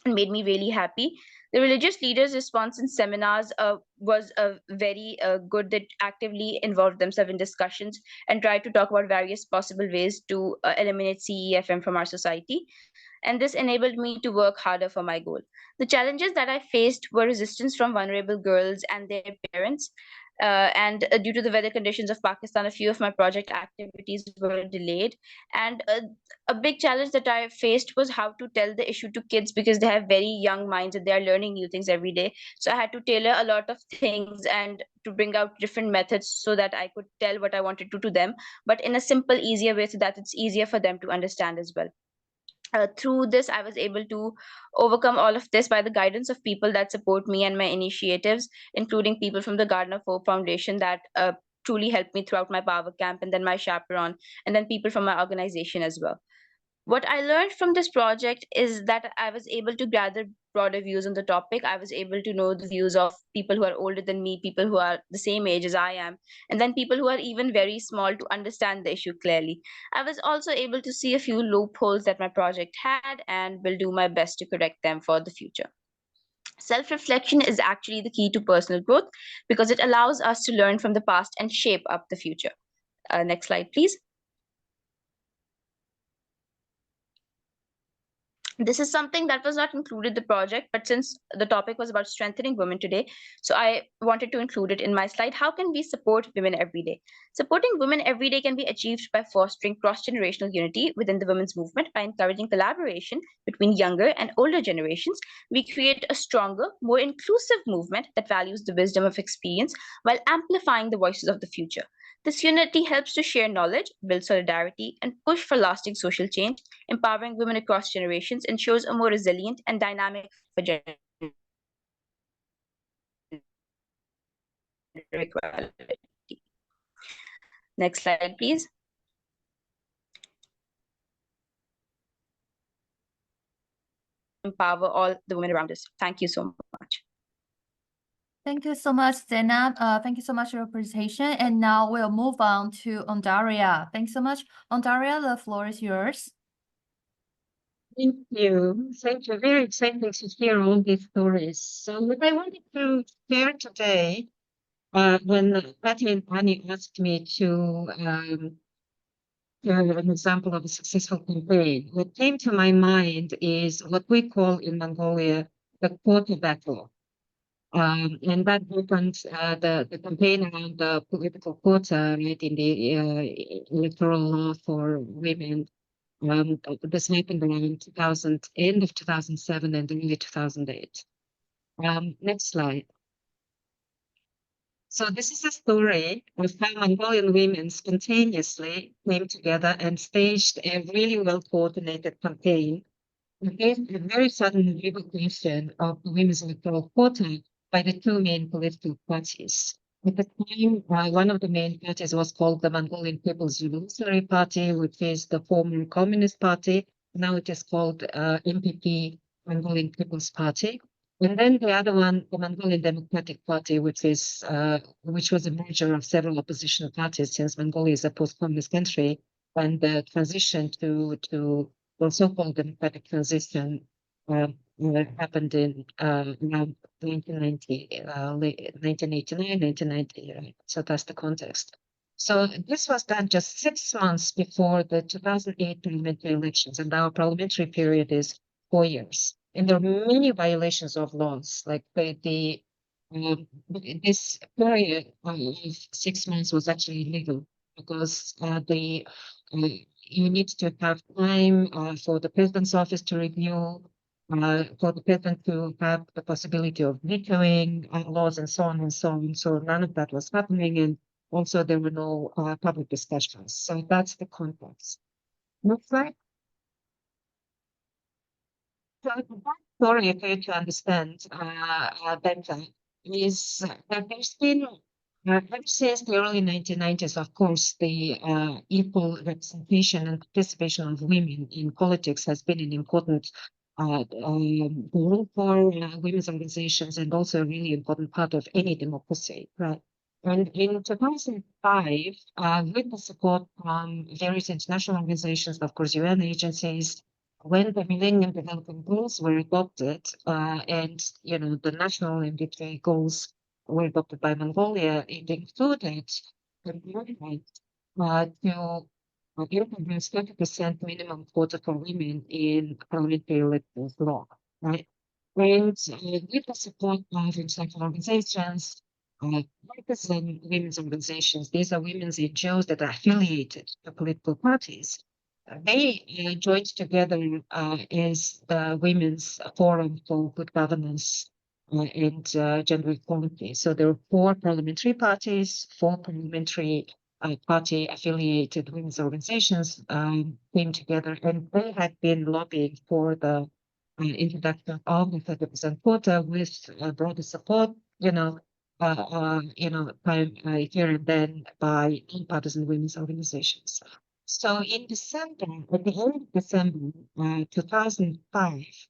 and made me really happy. The religious leaders' response in seminars was very good. That actively involved themselves in discussions and tried to talk about various possible ways to eliminate CEFM from our society. And this enabled me to work harder for my goal. The challenges that I faced were resistance from vulnerable girls and their parents. And due to the weather conditions of Pakistan, a few of my project activities were delayed. And a big challenge that I faced was how to tell the issue to kids, because they have very young minds and they are learning new things every day. So I had to tailor a lot of things and to bring out different methods so that I could tell what I wanted to them, but in a simple, easier way so that it's easier for them to understand as well. Through this, I was able to overcome all of this by the guidance of people that support me and my initiatives, including people from the Garden of Hope Foundation that truly helped me throughout my power camp, and then my chaperone, and then people from my organization as well. What I learned from this project is that I was able to gather broader views on the topic. I was able to know the views of people who are older than me, people who are the same age as I am, and then people who are even very small, to understand the issue clearly. I was also able to see a few loopholes that my project had and will do my best to correct them for the future. Self-reflection is actually the key to personal growth because it allows us to learn from the past and shape up the future. Next slide, please. This is something that was not included in the project, but since the topic was about strengthening women today, so I wanted to include it in my slide. How can we support women every day? Supporting women every day can be achieved by fostering cross-generational unity within the women's movement. By encouraging collaboration between younger and older generations, we create a stronger, more inclusive movement that values the wisdom of experience while amplifying the voices of the future. This unity helps to share knowledge, build solidarity, and push for lasting social change. Empowering women across generations ensures a more resilient and dynamic for gender equality. Next slide, please. Empower all the women around us. Thank you so much. Thank you so much, Zainab. Thank you so much for your presentation. And now we'll move on to Undariya. Thanks so much. Undariya, the floor is yours. Thank you. Thank you. Very exciting to hear all these stories. So what I wanted to share today when Patty and Annie asked me to an example of a successful campaign, what came to my mind is what we call in Mongolia the quota battle. And that opened the campaign around the political quota, right, in the electoral law for women. This happened around 2000, end of 2007 and early 2008. Next slide. So this is a story of how Mongolian women spontaneously came together and staged a really well-coordinated campaign against a very sudden revocation of the women's electoral quota by the two main political parties. At the time, one of the main parties was called the Mongolian People's Revolutionary Party, which is the former Communist Party. Now it is called MPP, Mongolian People's Party. And then the other one, the Mongolian Democratic Party, which was a merger of several opposition parties, since Mongolia is a post-communist country, and the transition to the so-called democratic transition happened in around 1990, 1989, 1990. Right? So that's the context. So this was done just 6 months before the 2008 parliamentary elections, and our parliamentary period is 4 years. And there are many violations of laws, like this period of 6 months was actually illegal because you need to have time for the president's office to review, for the president to have the possibility of vetoing laws and so on and so on. So none of that was happening, and also there were no public discussions. So that's the context. Next slide. So the story for you to understand better is that there's been, ever since the early 1990s, of course, the equal representation and participation of women in politics has been an important goal for women's organizations and also a really important part of any democracy, right? And in 2005, with the support from various international organizations, of course, UN agencies, when the Millennium Development Goals were adopted, and the national MDG goals were adopted by Mongolia, it included the movement to introduce 30% minimum quota for women in parliamentary elections law, right? And with the support of international organizations, partisan women's organizations, these are women's NGOs that are affiliated to political parties. They joined together as the Women's Forum for Good Governance and Gender Equality. So there are 4 parliamentary parties, 4 parliamentary party-affiliated women's organizations came together, and they had been lobbying for the introduction of the 30% quota with broader support, time here and then by nonpartisan women's organizations. So in December, at the end of December 2005,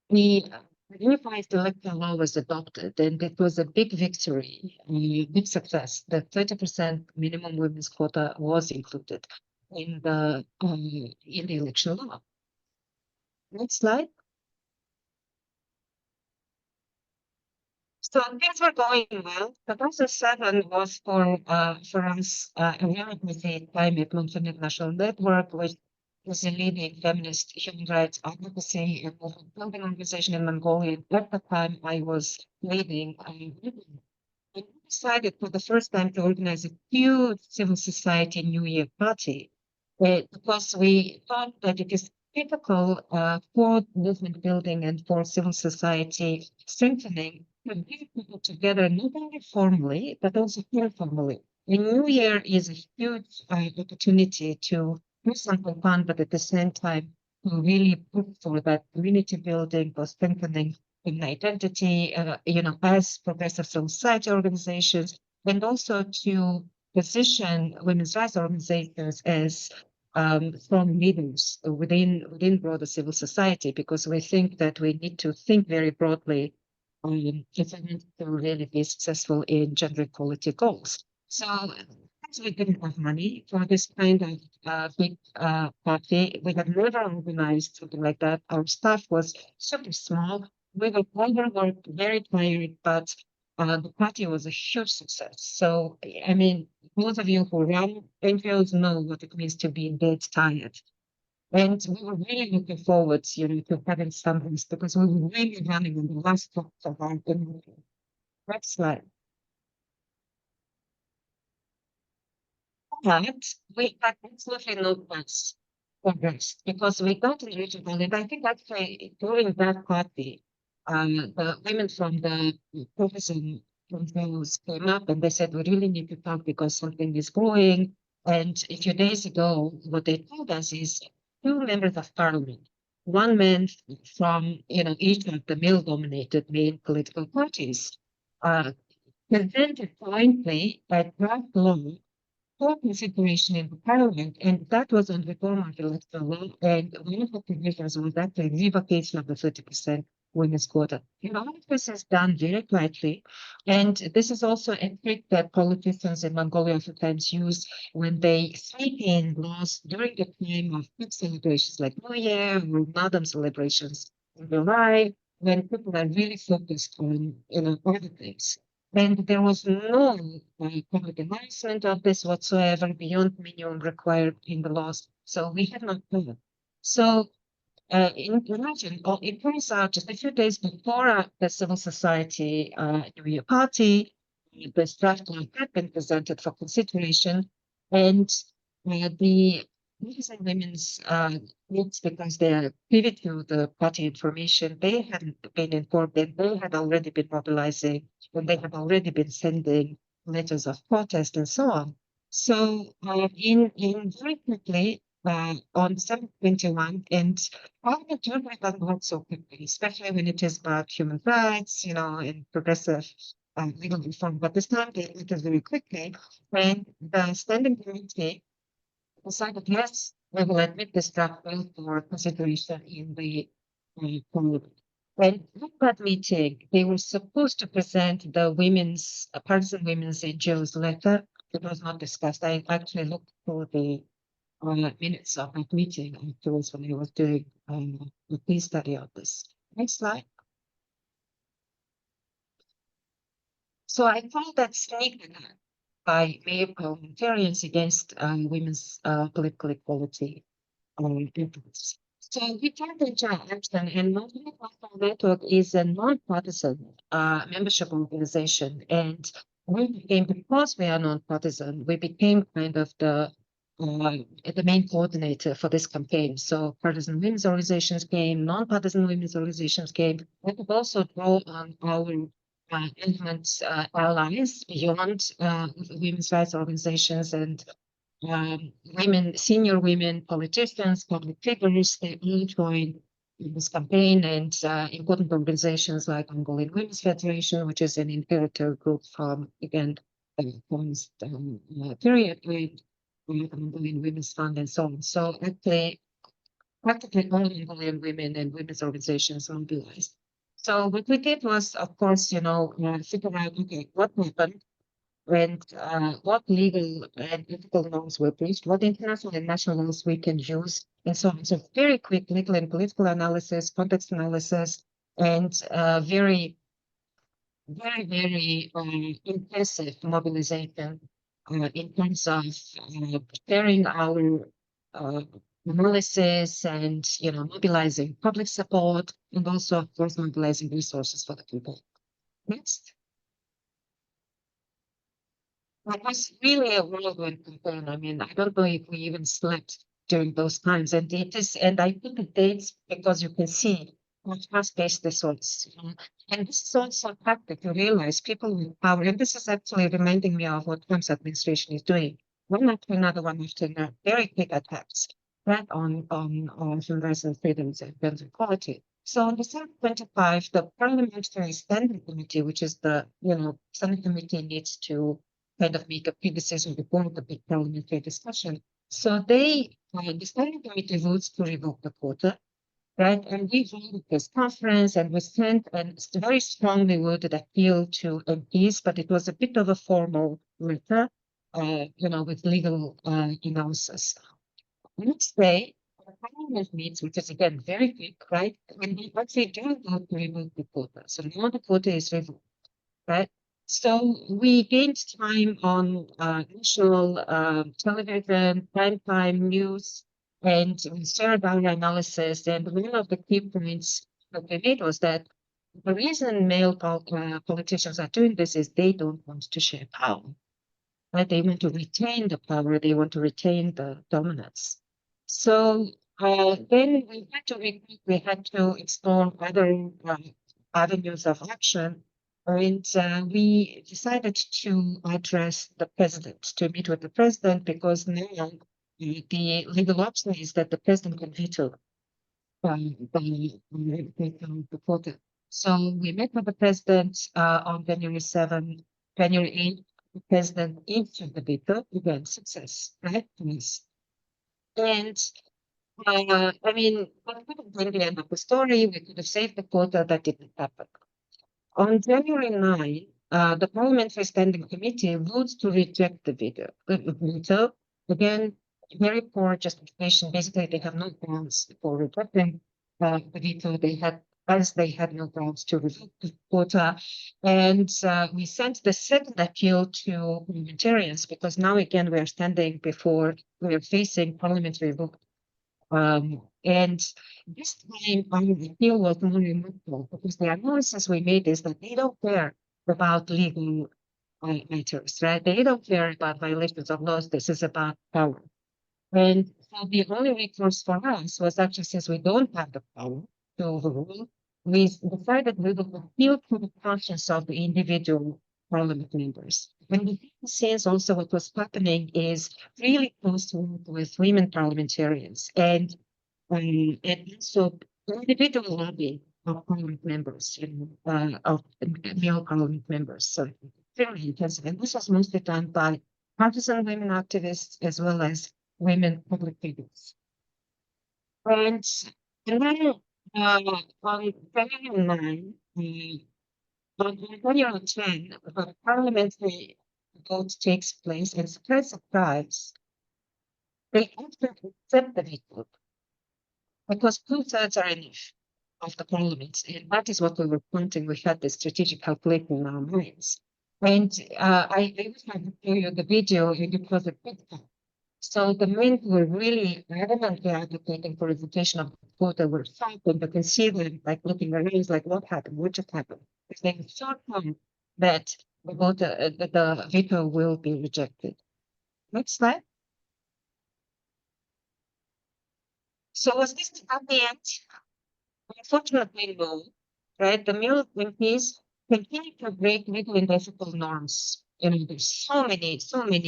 the revised electoral law was adopted, and it was a big victory, a big success. The 30% minimum women's quota was included in the election law. Next slide. So things were going well. 2007 was for us a really busy time at Mongolia International Network, which is a leading feminist human rights advocacy and movement building organization in Mongolia. At the time, I was leading. And we decided for the first time to organize a huge civil society New Year party because we thought that it is critical for movement building and for civil society strengthening to bring people together, not only formally, but also informally. The New Year is a huge opportunity to do something fun, but at the same time, to really push for that community building, for strengthening human identity, as progressive civil society organizations, and also to position women's rights organizations as strong leaders within broader civil society, because we think that we need to think very broadly if we want to really be successful in gender equality goals. So since we didn't have money for this kind of big party, we had never organized something like that. Our staff was super small. We were overworked, very tired, but the party was a huge success. So, I mean, those of you who run NGOs know what it means to be dead tired. And we were really looking forward, to having some because we were really running on the last talk of our energy. Next slide. But we had absolutely no progress because we got to the regional, and I think actually during that party, the women from the profession controls came up and they said, we really need to talk because something is growing. And a few days ago, what they told us is two members of parliament, one man from, each of the male-dominated main political parties, presented jointly a draft law for consideration in the parliament, and that was on reform of electoral law. And one of the provisions was actually revocation of the 30% women's quota. All of this is done very quietly, and this is also a trick that politicians in Mongolia sometimes use when they sneak in laws during the time of big celebrations like New Year or Madam celebrations in July, when people are really focused on other things. And there was no public announcement of this whatsoever beyond minimum required in the laws. So we have not done. So imagine, it turns out just a few days before the civil society New Year party, this draft law had been presented for consideration, and the ladies and women's groups, because they are privy to the party information, they hadn't been informed, and they had already been mobilizing, and they had already been sending letters of protest and so on. So in very quickly, on December 21, and Parliament usually doesn't work so quickly, especially when it is about human rights, and progressive legal reform. But this time they acted very quickly, and the standing committee decided, yes, we will admit this draft bill for consideration in the Parliament. And at that meeting, they were supposed to present the partisan women's NGO's letter. It was not discussed. I actually looked for the minutes of that meeting afterwards when I was doing a case study of this. Next slide. So I call that sneak attack by male parliamentarians against women's political equality efforts. So we turned into action, and Mongolia Platform Network is a non-partisan membership organization, and because we are non-partisan, we became kind of the main coordinator for this campaign. So partisan women's organizations came, non-partisan women's organizations came. We could also draw on our elements allies beyond women's rights organizations and senior women politicians, public figures. They all joined in this campaign, and important organizations like Mongolian Women's Federation, which is an inheritor group from, again, the feminist period, and the Mongolian Women's Fund, and so on. So actually, practically all Mongolian women and women's organizations mobilized. So what we did was, of course, figure out, okay, what happened, and what legal and ethical norms were breached, what international and national laws we can use, and so on. So very quick legal and political analysis, context analysis, and very, very, very intensive mobilization in terms of sharing our analysis and mobilizing public support, and also, of course, mobilizing resources for the people. Next. It was really a whirlwind campaign. I mean, I don't know if we even slept during those times. And I put the dates because you can see how fast-paced this was. And this is also a fact that you realize people with power, and this is actually reminding me of what Trump's administration is doing. One after another, very quick attacks, right, on human rights and freedoms and gender equality. So on December 25, the Parliamentary Standing Committee, which is the, Standing Committee needs to kind of make a predecessor before the big parliamentary discussion. So the Standing Committee votes to revoke the quota, right? And we held this conference, and we sent a very strongly worded appeal to MPs, but it was a bit of a formal letter, with legal analysis. Next day, the parliament meets, which is again very quick, right? And we actually do vote to remove the quota. So now the quota is revoked, right? So we gained time on national television, primetime news, and we shared our analysis. And one of the key points that we made was that the reason male politicians are doing this is they don't want to share power. Right? They want to retain the power. They want to retain the dominance. So then we had to explore other avenues of action, and we decided to address the president, to meet with the president, because now the legal option is that the president can veto the quota. So we met with the president on January 8th. The president issued the veto, again, success, right? Yes. And I mean, that could have been the end of the story. We could have saved the quota. That didn't happen. On January 9, the Parliamentary Standing Committee votes to reject the veto. Again, very poor justification. Basically, they have no grounds for rejecting the veto. They had no grounds to revoke the quota. And we sent the second appeal to parliamentarians because now again we are facing parliamentary vote. And this time our appeal was more remarkable because the analysis we made is that they don't care about legal matters, right? They don't care about violations of laws. This is about power. And so the only recourse for us was actually, since we don't have the power to overrule, we decided we would appeal to the conscience of the individual parliament members. And behind the scenes also what was happening is really close to work with women parliamentarians and also individual lobbying of parliament members, of male parliament members. So very intensive. And this was mostly done by partisan women activists as well as women public figures. And then on January 9, on January 10, the parliamentary vote takes place, and surprise, they actually accept the veto because 2/3 are enough of the parliament, and that is what we were pointing. We had the strategic calculation in our minds. And I wish I could show you the video, and it was a big time. So the men who were really adamantly advocating for revocation of the quota were shocked, and you can see them like looking around, like, what happened? What just happened? Because they were so confident that the veto will be rejected. Next slide. So was this the happy end? Unfortunately, no. Right? The male MPs continue to break legal and ethical norms. There's so many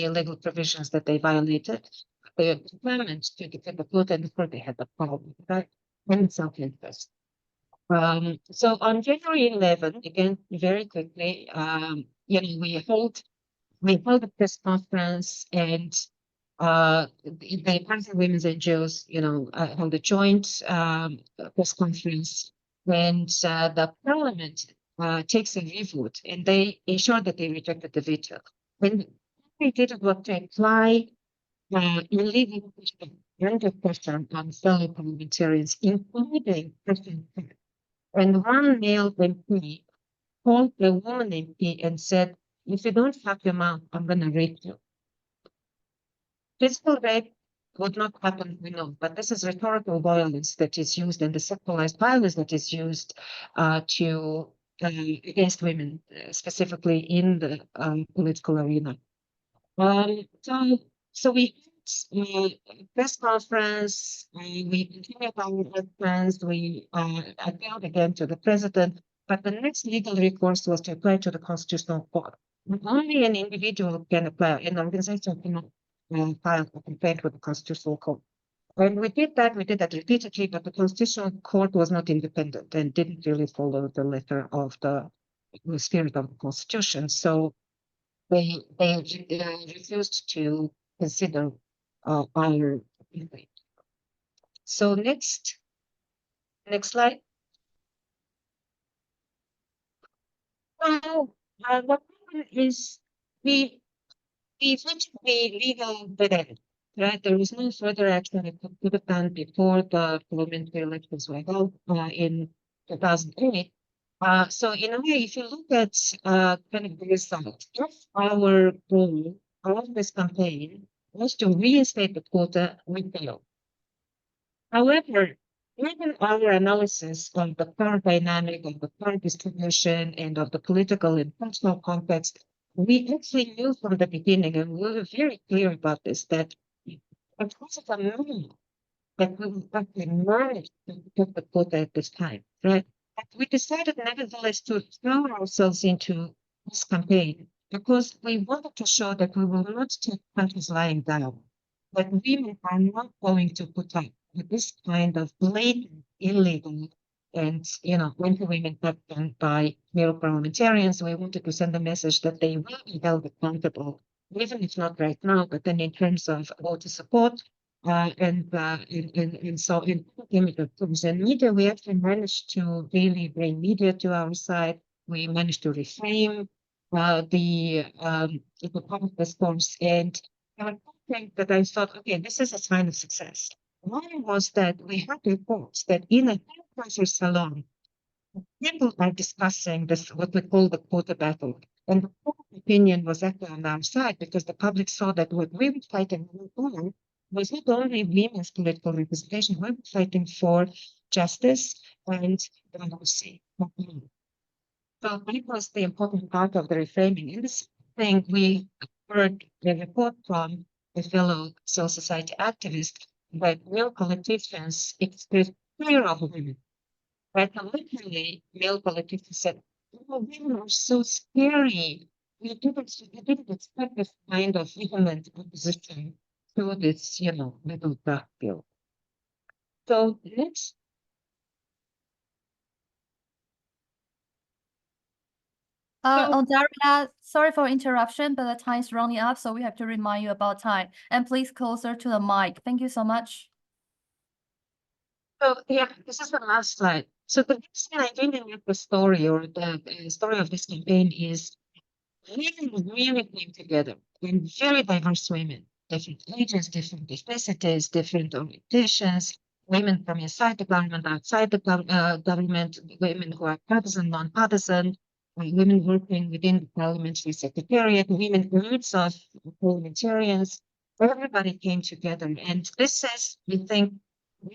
legal provisions that they violated. They are determined to defend the quota, and before they had the problem, right? And self-interest. So on January 11, again, very quickly, we held a press conference, and the Party Women's NGOs, held a joint press conference, and the parliament takes a revote, and they ensured that they rejected the veto. And they did it was to apply illegal pressure on fellow parliamentarians, including President Trump. And one male MP called a woman MP and said, "If you don't shut your mouth, I'm going to rape you." Physical rape would not happen, we know, but this is rhetorical violence that is used, and the sexualized violence that is used against women, specifically in the political arena. So we had a press conference, we continued our plans, we appealed again to the president, but the next legal recourse was to apply to the Constitutional Court. Only an individual can apply, an organization cannot file a complaint with the Constitutional Court. And we did that repeatedly, but the Constitutional Court was not independent and didn't really follow the letter of the spirit of the Constitution. So they refused to consider our complaint. So next slide. Now, what happened is we reached the legal dead end, right? There was no further action that could have done before the parliamentary elections were held in 2008. So in a way, if you look at kind of the result, if our goal of this campaign was to reinstate the quota, we failed. However, given our analysis of the current dynamic of the current distribution and of the political and cultural context, we actually knew from the beginning, and we were very clear about this, that it was a minimum that we will actually manage to get the quota at this time, right? But we decided nevertheless to throw ourselves into this campaign because we wanted to show that we will not take countries lying down, that women are not going to put up with this kind of blatant, illegal, and anti-women action by male parliamentarians. We wanted to send a message that they will be held accountable, even if not right now, but then in terms of voter support, and so in limited terms. And media, we actually managed to really bring media to our side. We managed to reframe the public discourse. And there were two things that I thought, okay, this is a sign of success. One was that we had reports that in a hairdresser salon, people are discussing this, what we call the quota battle. And the public opinion was actually on our side because the public saw that what we were fighting for was not only women's political representation, we were fighting for justice and democracy. So that was the important part of the reframing. In this thing, we heard a report from a fellow civil society activist that male politicians expressed fear of women. But literally, male politicians said, "Oh, women are so scary. We didn't expect this kind of vehement opposition to this, little dark bill." So next, Undariya, sorry for interruption, but the time is running up, so we have to remind you about time. And please closer to the mic. Thank you so much. so yeah, this is the last slide. So the reason I really like the story or the story of this campaign is women really came together and very diverse women, different ages, different ethnicities, different orientations, women from inside the government, outside the government, women who are partisan, non-partisan, women working within the parliamentary secretariat, women groups of parliamentarians. Everybody came together. And this is, we think,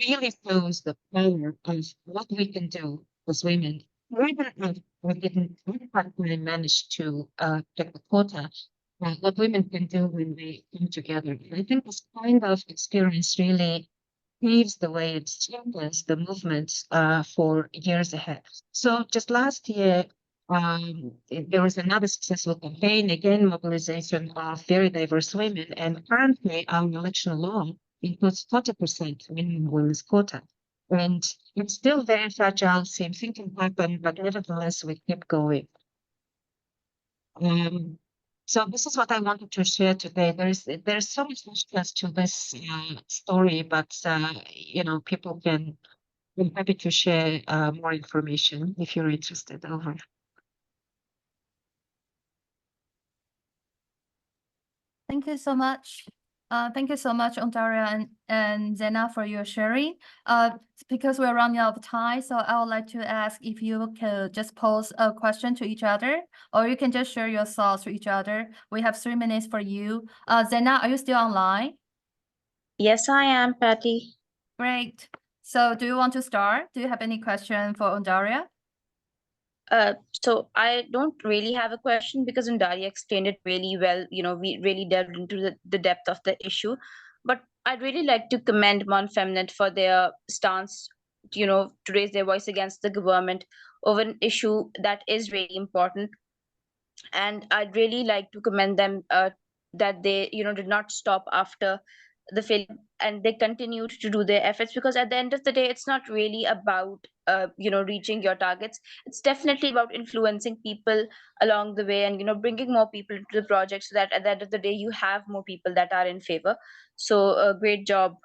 really shows the power of what we can do as women. Even if we didn't really manage to get the quota, what women can do when we come together. I think this kind of experience really paves the way and strengthens the movement for years ahead. So just last year, there was another successful campaign, again, mobilization of very diverse women. And currently, our election law includes 40% minimum women's quota. And it's still very fragile, same thing can happen, but nevertheless, we keep going. So this is what I wanted to share today. There's so much richness to this story, but people can. I'm happy to share more information if you're interested. Over. Thank you so much. Thank you so much, Undariya and Zena, for your sharing. Because we're running out of time, so I would like to ask if you could just pose a question to each other, or you can just share your thoughts to each other. We have 3 minutes for you. Zena, are you still online? Yes, I am, Patty. Great. So do you want to start? Do you have any question for Undariya? So I don't really have a question because Undariya explained it really well. We really delved into the depth of the issue. But I'd really like to commend Mon Feminist for their stance, to raise their voice against the government over an issue that is really important. And I'd really like to commend them that they, did not stop after the film, and they continued to do their efforts, because at the end of the day, it's not really about reaching your targets. It's definitely about influencing people along the way, and bringing more people into the project, so that at the end of the day you have more people that are in favor. So a great job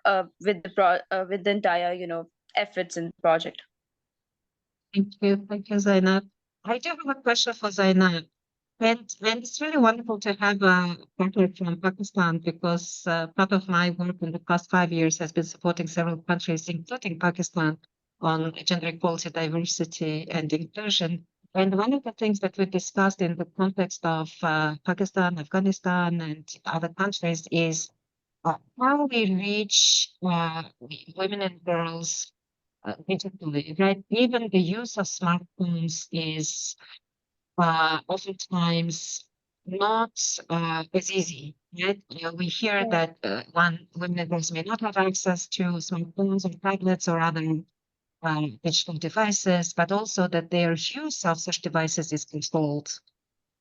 with the entire efforts in the project. Thank you, Zainab. I do have a question for Zainab. And it's really wonderful to have a partner from Pakistan, because part of my work in the past 5 years has been supporting several countries, including Pakistan, on gender equality, diversity, and inclusion. And one of the things that we discussed in the context of Pakistan, Afghanistan, and other countries is how we reach women and girls digitally, right? Even the use of smartphones is oftentimes not as easy, right? We hear that women and girls may not have access to smartphones or tablets or other digital devices, but also that their use of such devices is controlled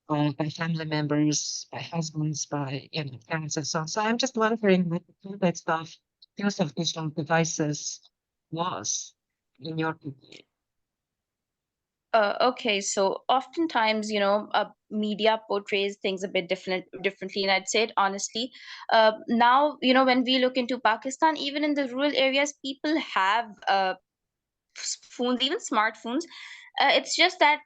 by family members, by husbands, by parents, and so on. So I'm just wondering what the context of use of digital devices was in your opinion. Okay, so oftentimes, media portrays things a bit differently, and I'd say it honestly. Now, when we look into Pakistan, even in the rural areas, people have phones, even smartphones. It's just that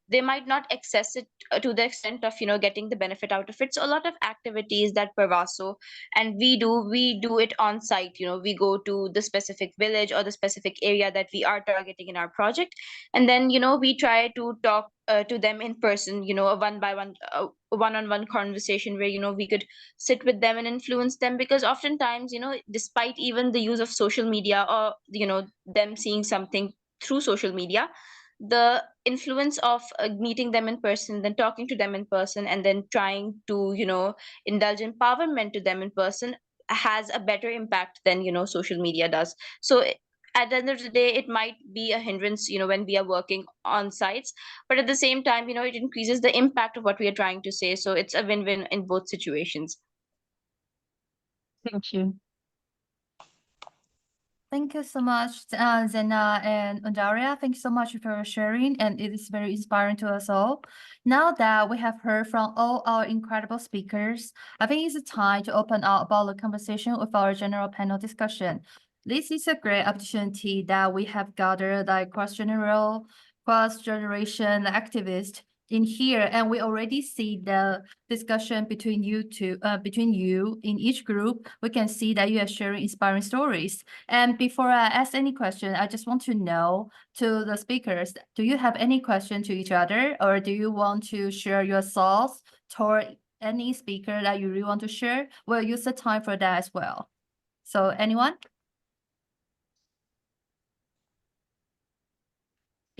they might not access it to the extent of getting the benefit out of it. So a lot of activities that Pervaso and we do it on site. We go to the specific village or the specific area that we are targeting in our project, and then we try to talk to them in person. A one by one, one-on-one conversation where we could sit with them and influence them, because oftentimes despite even the use of social media, or them seeing something through social media, the influence of meeting them in person, then talking to them in person, and then trying to indulge empowerment to them in person has a better impact than social media does. So at the end of the day, it might be a hindrance when we are working on sites, but at the same time it increases the impact of what we are trying to say. So it's a win-win in both situations. Thank you. Thank you so much, Zena and Undariya. Thank you so much for sharing, and it is very inspiring to us all. Now that we have heard from all our incredible speakers, I think it's time to open up about the conversation with our general panel discussion. This is a great opportunity that we have gathered like cross-generation activists in here, and we already see the discussion between you in each group. We can see that you are sharing inspiring stories. And before I ask any question, I just want to know to the speakers, do you have any question to each other, or do you want to share your thoughts toward any speaker that you really want to share? We'll use the time for that as well. So anyone?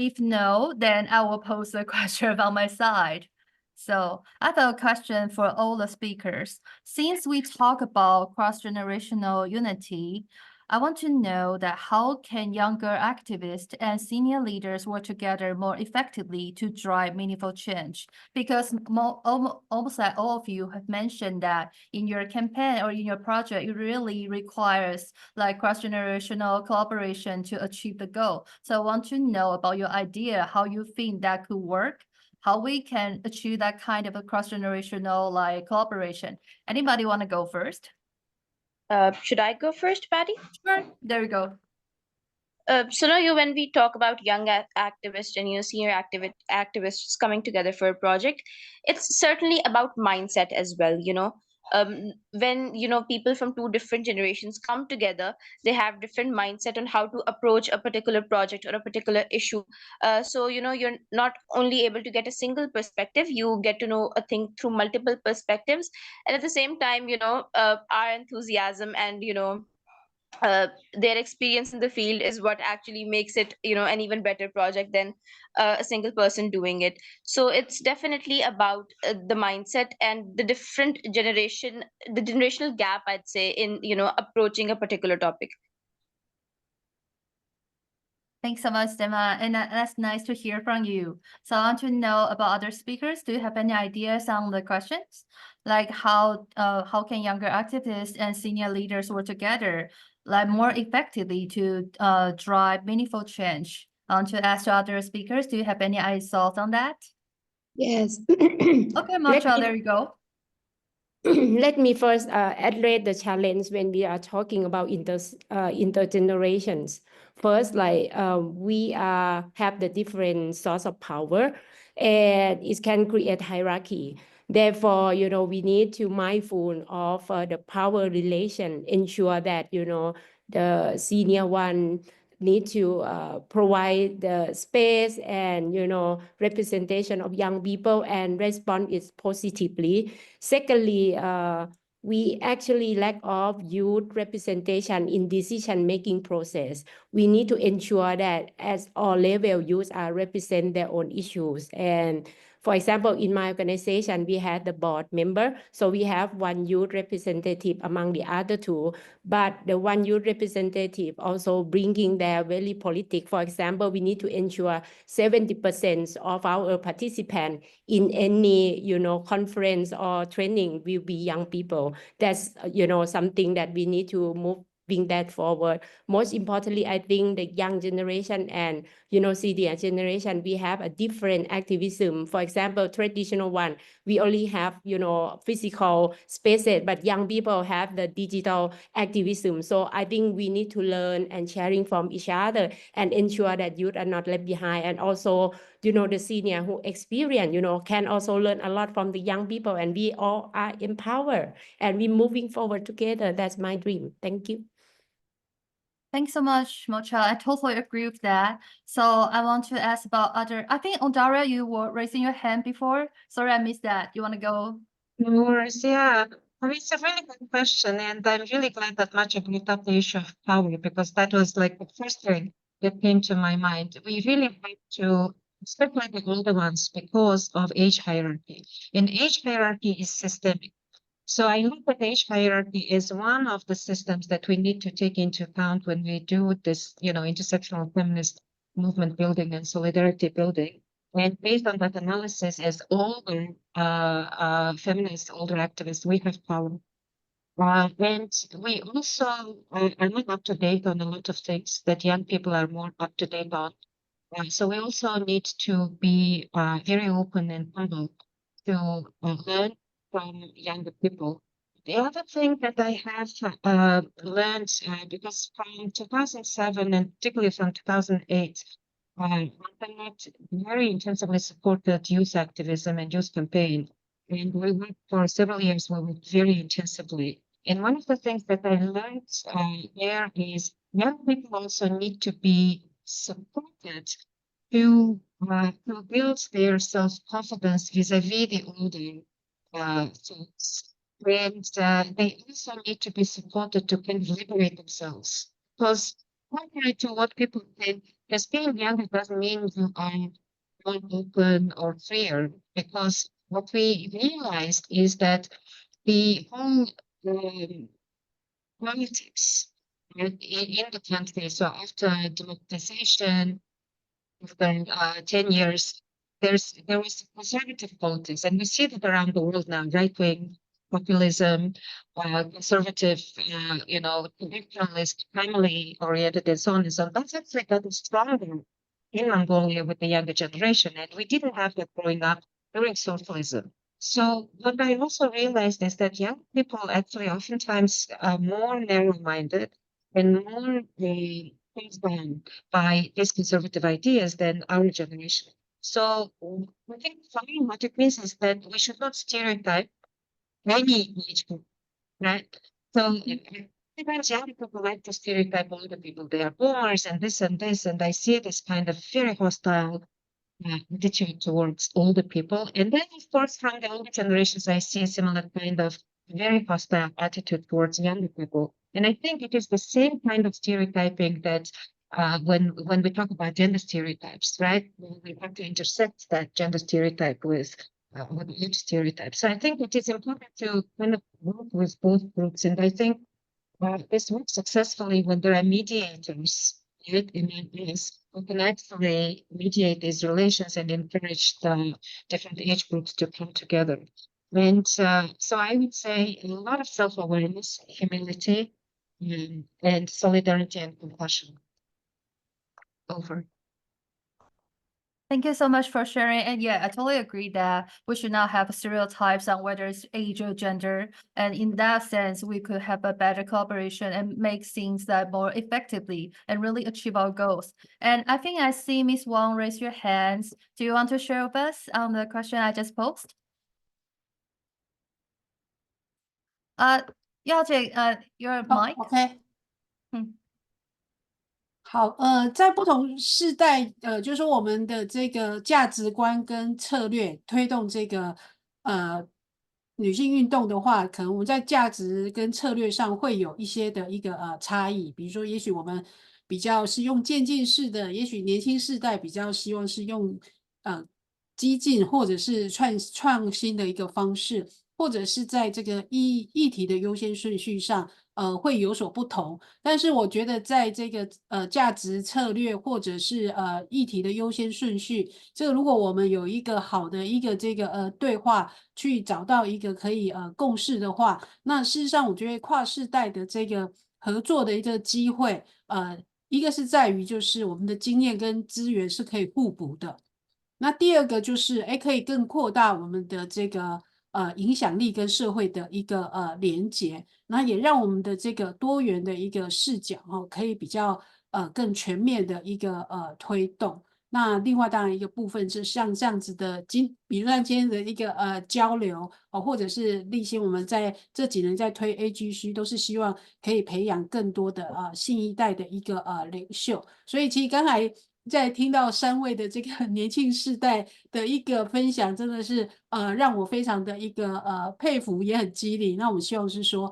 If no, then I will pose a question on my side. So I have a question for all the speakers. Since we talk about cross-generational unity, I want to know that how can younger activists and senior leaders work together more effectively to drive meaningful change? Because almost like all of you have mentioned that in your campaign or in your project, it really requires like cross-generational collaboration to achieve the goal. So I want to know about your idea, how you think that could work, how we can achieve that kind of a cross-generational like collaboration. Anybody want to go first? Should I go first, Patty? Sure, there we go. So now when we talk about young activists and senior activists coming together for a project, it's certainly about mindset as well. When people from two different generations come together, they have different mindset on how to approach a particular project or a particular issue. So you're not only able to get a single perspective, you get to know a thing through multiple perspectives, and at the same time our enthusiasm and their experience in the field is what actually makes it an even better project than a single person doing it. So it's definitely about the mindset and the generational gap, I'd say, in approaching a particular topic. Thanks so much, Dema, and that's nice to hear from you. So I want to know about other speakers. Do you have any ideas on the questions? Like how can younger activists and senior leaders work together like more effectively to drive meaningful change? I want to ask other speakers, do you have any thoughts on that? Yes. Okay, Matcha, there you go. Let me first address the challenge when we are talking about intergenerations. First, we have the different source of power, and it can create hierarchy. Therefore, we need to mindful of the power relation, ensure that the senior one need to provide the space and, representation of young people and respond it positively. Secondly, we actually lack of youth representation in decision-making process. We need to ensure that as all level youth are represent their own issues. And for example, in my organization, we had the board member. So we have one youth representative among the other two, but the one youth representative also bringing their very politics. For example, we need to ensure 70% of our participants in any, conference or training will be young people. That's, something that we need to moving that forward. Most importantly, I think the young generation and, senior generation, we have a different activism. For example, traditional one, we only have, physical spaces, but young people have the digital activism. So I think we need to learn and sharing from each other and ensure that youth are not left behind. And also, the senior who experience, can also learn a lot from the young people, and we all are empowered and we moving forward together. That's my dream. Thank you. Thanks so much, Mocha. I totally agree with that. So I want to ask about I think Undariya, you were raising your hand before. Sorry, I missed that. You want to go? No worries, yeah. I mean, it's a really good question, and I'm really glad that Matcha brought up the issue of power, because that was like the first thing that came to my mind. We really have to, especially the older ones, because of age hierarchy. And age hierarchy is systemic. So I look at age hierarchy as one of the systems that we need to take into account when we do this, intersectional feminist movement building and solidarity building. And based on that analysis, as older feminists, older activists, we have power. And we also are not up to date on a lot of things that young people are more up to date on. So we also need to be very open and humble to learn from younger people. The other thing that I have learned, because from 2007 and particularly from 2008, Internet very intensively supported youth activism and youth campaign. And we worked for several years, we worked very intensively. And one of the things that I learned there is young people also need to be supported to build their self-confidence vis-a-vis the older folks. And they also need to be supported to kind of liberate themselves. Because contrary to what people think, just being younger doesn't mean you are more open or freer. Because what we realized is that the whole politics in the country, so after democratization, after 10 years, there was conservative politics, and we see that around the world now, right-wing populism, conservative, traditionalist, family-oriented, and so on and so on. That's actually gotten stronger in Mongolia with the younger generation, and we didn't have that growing up during socialism. So what I also realized is that young people actually oftentimes are more narrow-minded and more things down by these conservative ideas than our generation. So I think for me, what it means is that we should not stereotype any age group, right? So sometimes young people like to stereotype older people. They are boomers and this and this, and I see this kind of very hostile attitude towards older people. And then, of course, from the older generations, I see a similar kind of very hostile attitude towards younger people. And I think it is the same kind of stereotyping that when we talk about gender stereotypes, right? We have to intersect that gender stereotype with age stereotype. So I think it is important to kind of work with both groups. And I think this works successfully when there are mediators, right, in this who can actually mediate these relations and encourage the different age groups to come together. And so I would say a lot of self-awareness, humility, and solidarity and compassion. Over. Thank you so much for sharing. And yeah, I totally agree that we should not have stereotypes on whether it's age or gender. And in that sense, we could have a better collaboration and make things that more effectively and really achieve our goals. And I think I see Ms. Wang raise your hands. Do you want to share with us on the question I just posed? Yao Jing, your mic. Okay. 好，在不同世代，就是说我们的这个价值观跟策略推动这个女性运动的话，可能我们在价值跟策略上会有一些的一个差异。比如说，也许我们比较是用渐进式的，也许年轻世代比较希望是用激进或者是创新的一个方式，或者是在这个议题的优先顺序上，会有所不同。但是我觉得在这个价值策略或者是议题的优先顺序，这个如果我们有一个好的一个这个对话，去找到一个可以共识的话，那事实上我觉得跨世代的这个合作的一个机会，一个是在于就是我们的经验跟资源是可以互补的。那第二个就是，可以更扩大我们的这个影响力跟社会的一个连结，那也让我们的这个多元的一个视角可以比较更全面的一个推动。那另外当然一个部分是像这样子的比如像今天的一个交流或者是立新我们在这几年在推 AGC，都是希望可以培养更多的新一代的一个领袖。所以其实刚才在听到3位的这个年轻世代的一个分享，真的是让我非常的一个佩服，也很激励。那我们希望是说，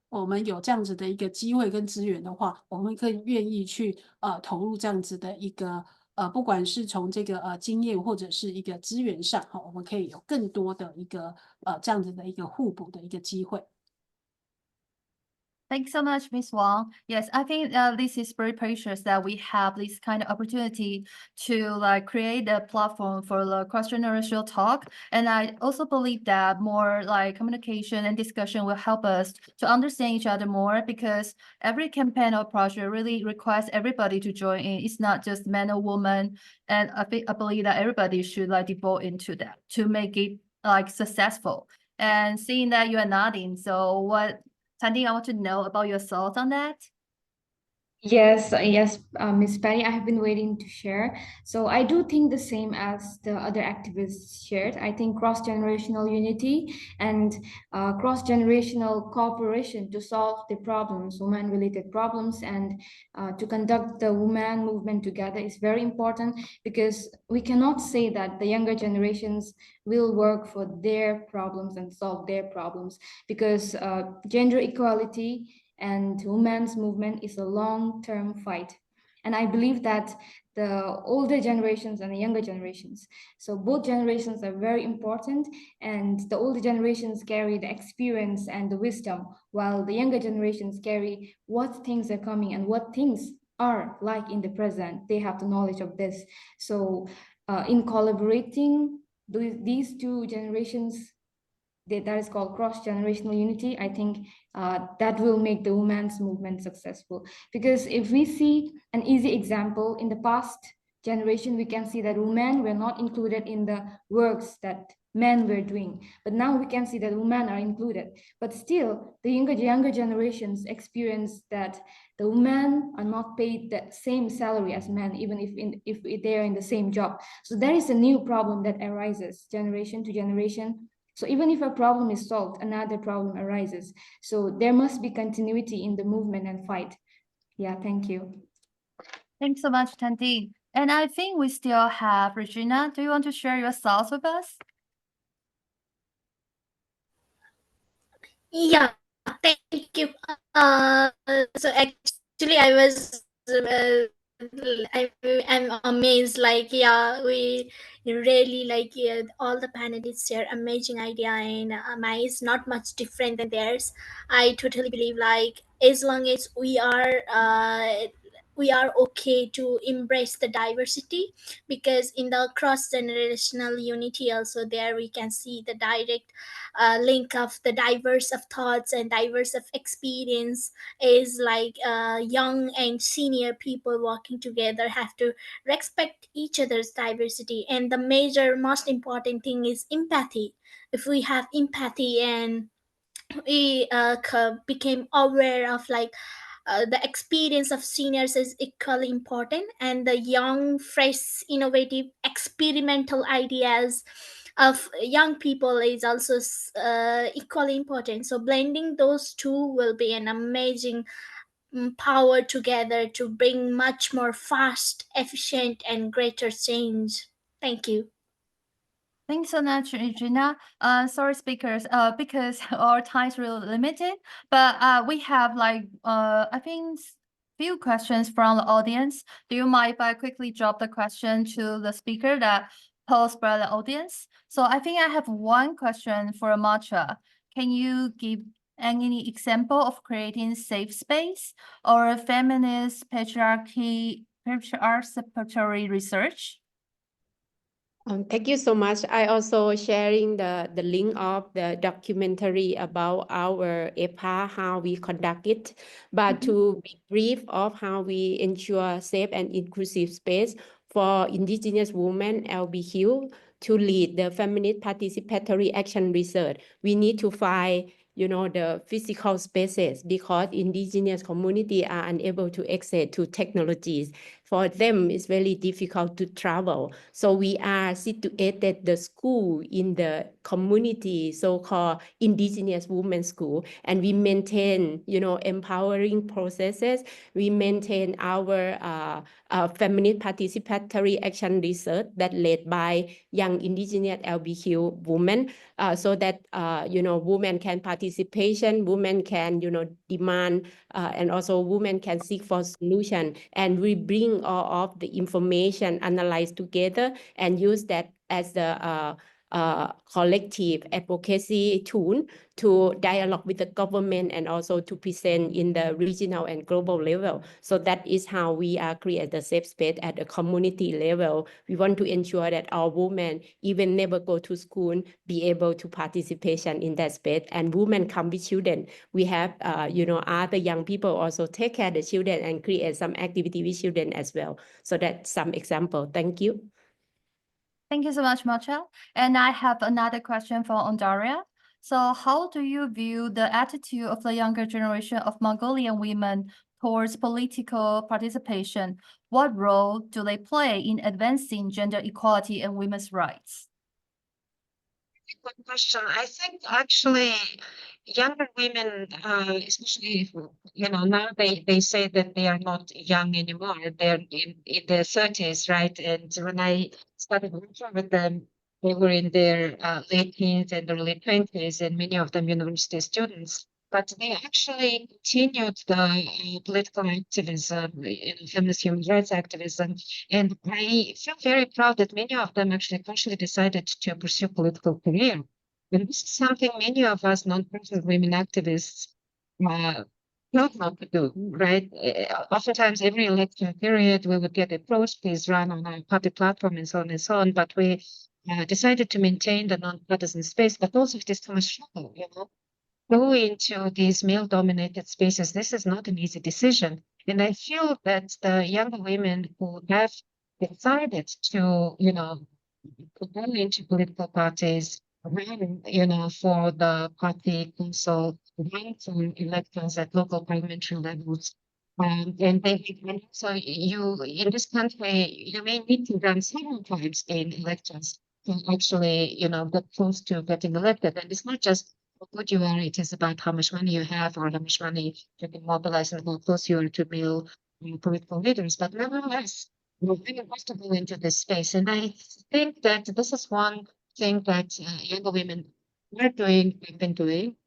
我们有这样子的一个机会跟资源的话，我们更愿意去投入这样子的一个不管是从这个经验或者是一个资源上我们可以有更多的一个这样子的一个互补的一个机会。Thanks so much, Ms. Wang. Yes, I think this is very precious that we have this kind of opportunity to create a platform for the cross-generational talk. And I also believe that more communication and discussion will help us to understand each other more, because every campaign or project really requires everybody to join in. It's not just man or woman. And I believe that everybody should devote into that to make it successful. And seeing that you are nodding, so Tandy, I want to know about your thoughts on that. Yes, Miss Patty, I have been waiting to share. So I do think the same as the other activists shared. I think cross-generational unity and cross-generational cooperation to solve the problems, women-related problems, and to conduct the women movement together is very important, because we cannot say that the younger generations will work for their problems and solve their problems, because gender equality and women's movement is a long-term fight. And I believe that the older generations and the younger generations, so both generations are very important, and the older generations carry the experience and the wisdom, while the younger generations carry what things are coming and what things are like in the present. They have the knowledge of this. So in collaborating these two generations, that is called cross-generational unity, I think that will make the women's movement successful. Because if we see an easy example, in the past generation, we can see that women were not included in the works that men were doing. But now we can see that women are included. But still, the younger generations experience that the women are not paid the same salary as men, even if they are in the same job. So there is a new problem that arises generation to generation. So even if a problem is solved, another problem arises. So there must be continuity in the movement and fight. Yeah, thank you. Thanks so much, Tandy. And I think we still have Regina. Do you want to share your thoughts with us? Yeah, thank you. So actually, I was I'm amazed. We really all the panelists share amazing idea, and mine is not much different than theirs. I totally believe as long as we are okay to embrace the diversity, because in the cross generational unity also there we can see the direct link of the diverse of thoughts and diverse of experience, is young and senior people working together have to respect each other's diversity. And the major most important thing is empathy. If we have empathy and we became aware of the experience of seniors is equally important, and the young fresh innovative experimental ideas of young people is also equally important. So blending those two will be an amazing power together to bring much more fast, efficient, and greater change. Thank you. Thanks so much, Regina. Sorry, speakers, because our time is really limited, but we have like I think few questions from the audience. Do you mind if I quickly drop the question to the speaker that posed by the audience? So I think I have one question for Matcha. Can you give any example of creating safe space or a feminist participatory research? Thank you so much. I also sharing the link of the documentary about our EPA, how we conduct it. But to be brief of how we ensure safe and inclusive space for Indigenous women, LBQ, to lead the feminist participatory action research, we need to find the physical spaces because Indigenous community are unable to access to technologies. For them, it's very difficult to travel. So we are situated the school in the community, so-called Indigenous Women's School, and we maintain, empowering processes. We maintain our feminist participatory action research that led by young Indigenous LBQ women, so that, women can participation, women can, demand, and also women can seek for solution. And we bring all of the information analyzed together and use that as the collective advocacy tool to dialogue with the government and also to present in the regional and global level. So that is how we create the safe space at the community level. We want to ensure that our women, even never go to school, be able to participation in that space. And women come with children. We have, other young people also take care of the children and create some activity with children as well. So that's some example. Thank you. Thank you so much, Matcha. And I have another question for Undariya. So how do you view the attitude of the younger generation of Mongolian women towards political participation? What role do they play in advancing gender equality and women's rights? Good question. I think actually younger women, especially if, now they say that they are not young anymore. They're in their 30s, right? And when I started working with them, they were in their late teens and early 20s, and many of them university students. But they actually continued the political activism, feminist human rights activism. And I feel very proud that many of them actually consciously decided to pursue political career. And this is something many of us non-profit women activists don't want to do, right? Oftentimes, every election period, we would get approached, please run on our party platform and so on and so on. But we decided to maintain the non-partisan space, but also it is too much trouble, Go into these male-dominated spaces. This is not an easy decision. And I feel that the younger women who have decided to, go into political parties, run, for the party council, run for elections at local parliamentary levels. And so in this country, you may need to run several times in elections to actually, get close to getting elected. And it's not just how good you are, it is about how much money you have or how much money you can mobilize and how close you are to male political leaders. But nevertheless, we're really have to go into this space. And I think that this is one thing that younger women are doing, have been doing,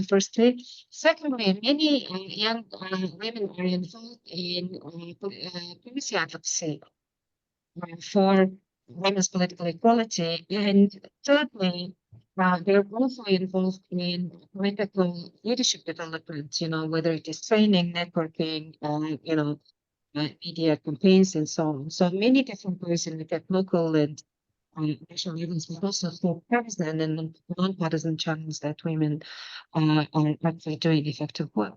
firstly. Secondly, many young women are involved in policy advocacy for women's political equality. And thirdly, they're also involved in political leadership development, whether it is training, networking, media campaigns, and so on. So many different ways in at local and national levels, but also for partisan and non-partisan channels that women are actually doing effective work.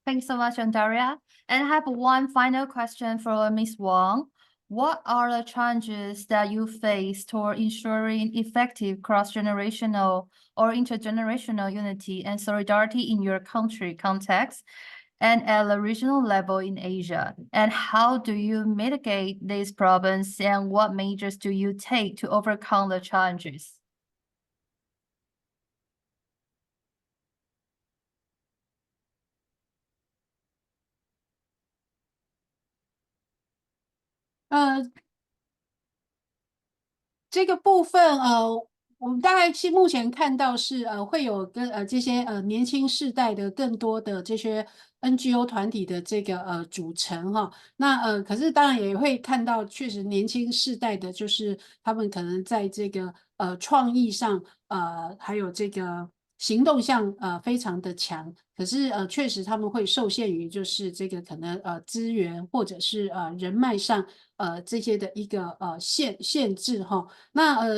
Thanks so much, Undariya. And I have one final question for Ms. Wang. What are the challenges that you face toward ensuring effective cross-generational or intergenerational unity and solidarity in your country context and at the regional level in Asia? And how do you mitigate these problems and what measures do you take to overcome the challenges? 这个部分我们大概是目前看到是会有跟这些年轻世代的更多的这些 NGO 团体的这个组成哈。那可是当然也会看到，确实年轻世代的，就是他们可能在这个创意上还有这个行动上非常的强。可是确实他们会受限于就是这个可能资源或者是人脉上这些的一个限制哈。那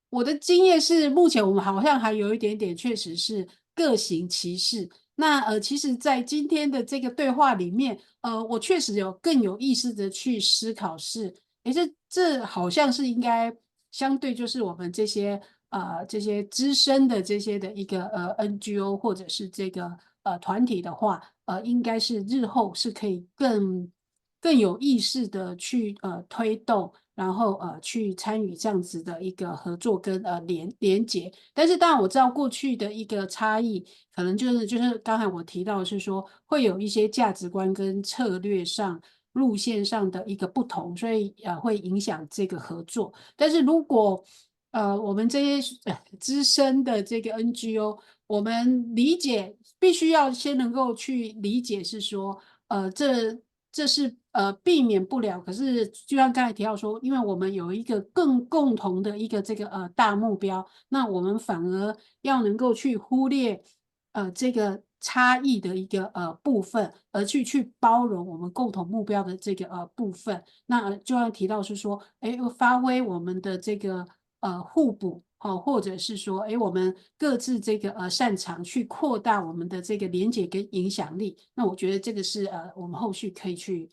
我的经验是，目前我们好像还有一点点，确实是各行其事。那其实，在今天的这个对话里面，我确实有更有意识的去思考是，诶，这好像是应该相对就是我们这些资深的这些的一个NGO 或者是这个团体的话，应该是日后是可以更有意识的去推动。然后去参与这样子的一个合作跟连结，但是当然我知道过去的一个差异，可能就是刚才我提到的是说会有一些价值观跟策略上路线上的一个不同，所以会影响这个合作。但是如果我们这些资深的这个 NGO，我们理解必须要先能够去理解是说这是避免不了，可是就像刚才提到说，因为我们有一个更共同的一个这个大目标，那我们反而要能够去忽略这个差异的一个部分，而去包容我们共同目标的这个部分。那就要提到是说，哎，发挥我们的这个互补。或者是说，哎，我们各自这个擅长去扩大我们的这个连结跟影响力，那我觉得这个是我们后续可以去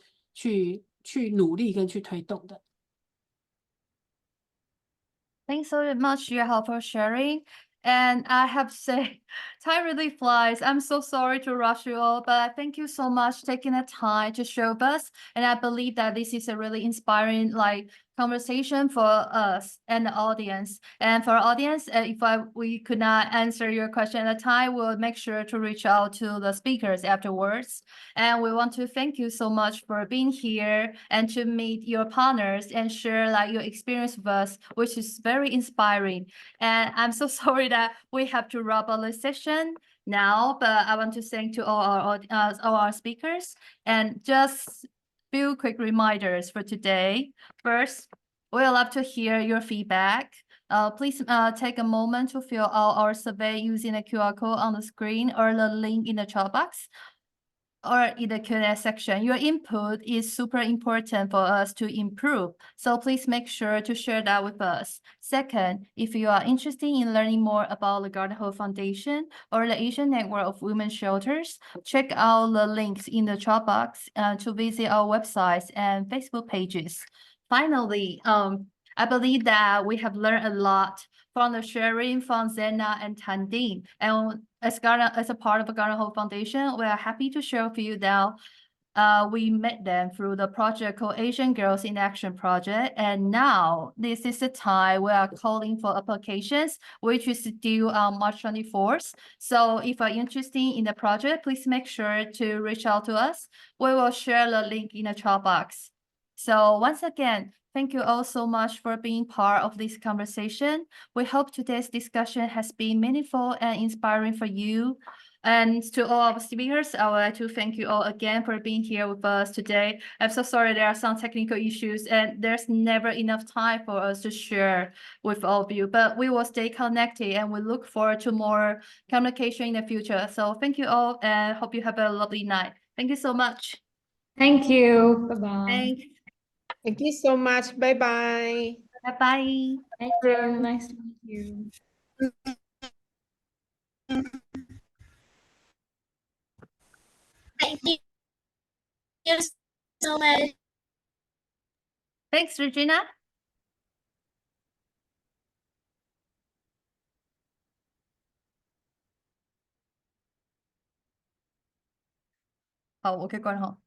努力跟去推动的。Thanks so much, Yueh-Hao, for sharing. And I have to say, time really flies. I'm so sorry to rush you all, but thank you so much taking the time to show us. And I believe that this is a really inspiring, conversation for us and the audience. And for our audience, if we could not answer your question at the time, we'll make sure to reach out to the speakers afterwards. And we want to thank you so much for being here and to meet your partners and share your experience with us, which is very inspiring. And I'm so sorry that we have to wrap up the session now, but I want to thank to all our speakers. And just few quick reminders for today. First, we'd love to hear your feedback. Please take a moment to fill out our survey using the QR code on the screen or the link in the chat box or in the Q&A section. Your input is super important for us to improve, so please make sure to share that with us. Second, if you are interested in learning more about the Garden Hole Foundation or the Asian Network of Women's Shelters, check out the links in the chat box to visit our websites and Facebook pages. Finally, I believe that we have learned a lot from the sharing from Zena and Tandine. And as a part of the Garden Hole Foundation, we are happy to share with you now. We met them through the project called Asian Girls in Action Project. And now this is the time we are calling for applications, which is due on March 24th. So if you're interested in the project, please make sure to reach out to us. We will share the link in the chat box. So once again, thank you all so much for being part of this conversation. We hope today's discussion has been meaningful and inspiring for you. And to all our speakers, I would like to thank you all again for being here with us today. I'm so sorry there are some technical issues and there's never enough time for us to share with all of you, but we will stay connected and we look forward to more communication in the future. So thank you all and hope you have a lovely night. Thank you so much. Thank you. Bye-bye. Thanks. Thank you so much. Bye-bye. Bye-bye. Thank you. Nice to meet you. Thank you so much. Thanks, Regina. 好，我可以关哈。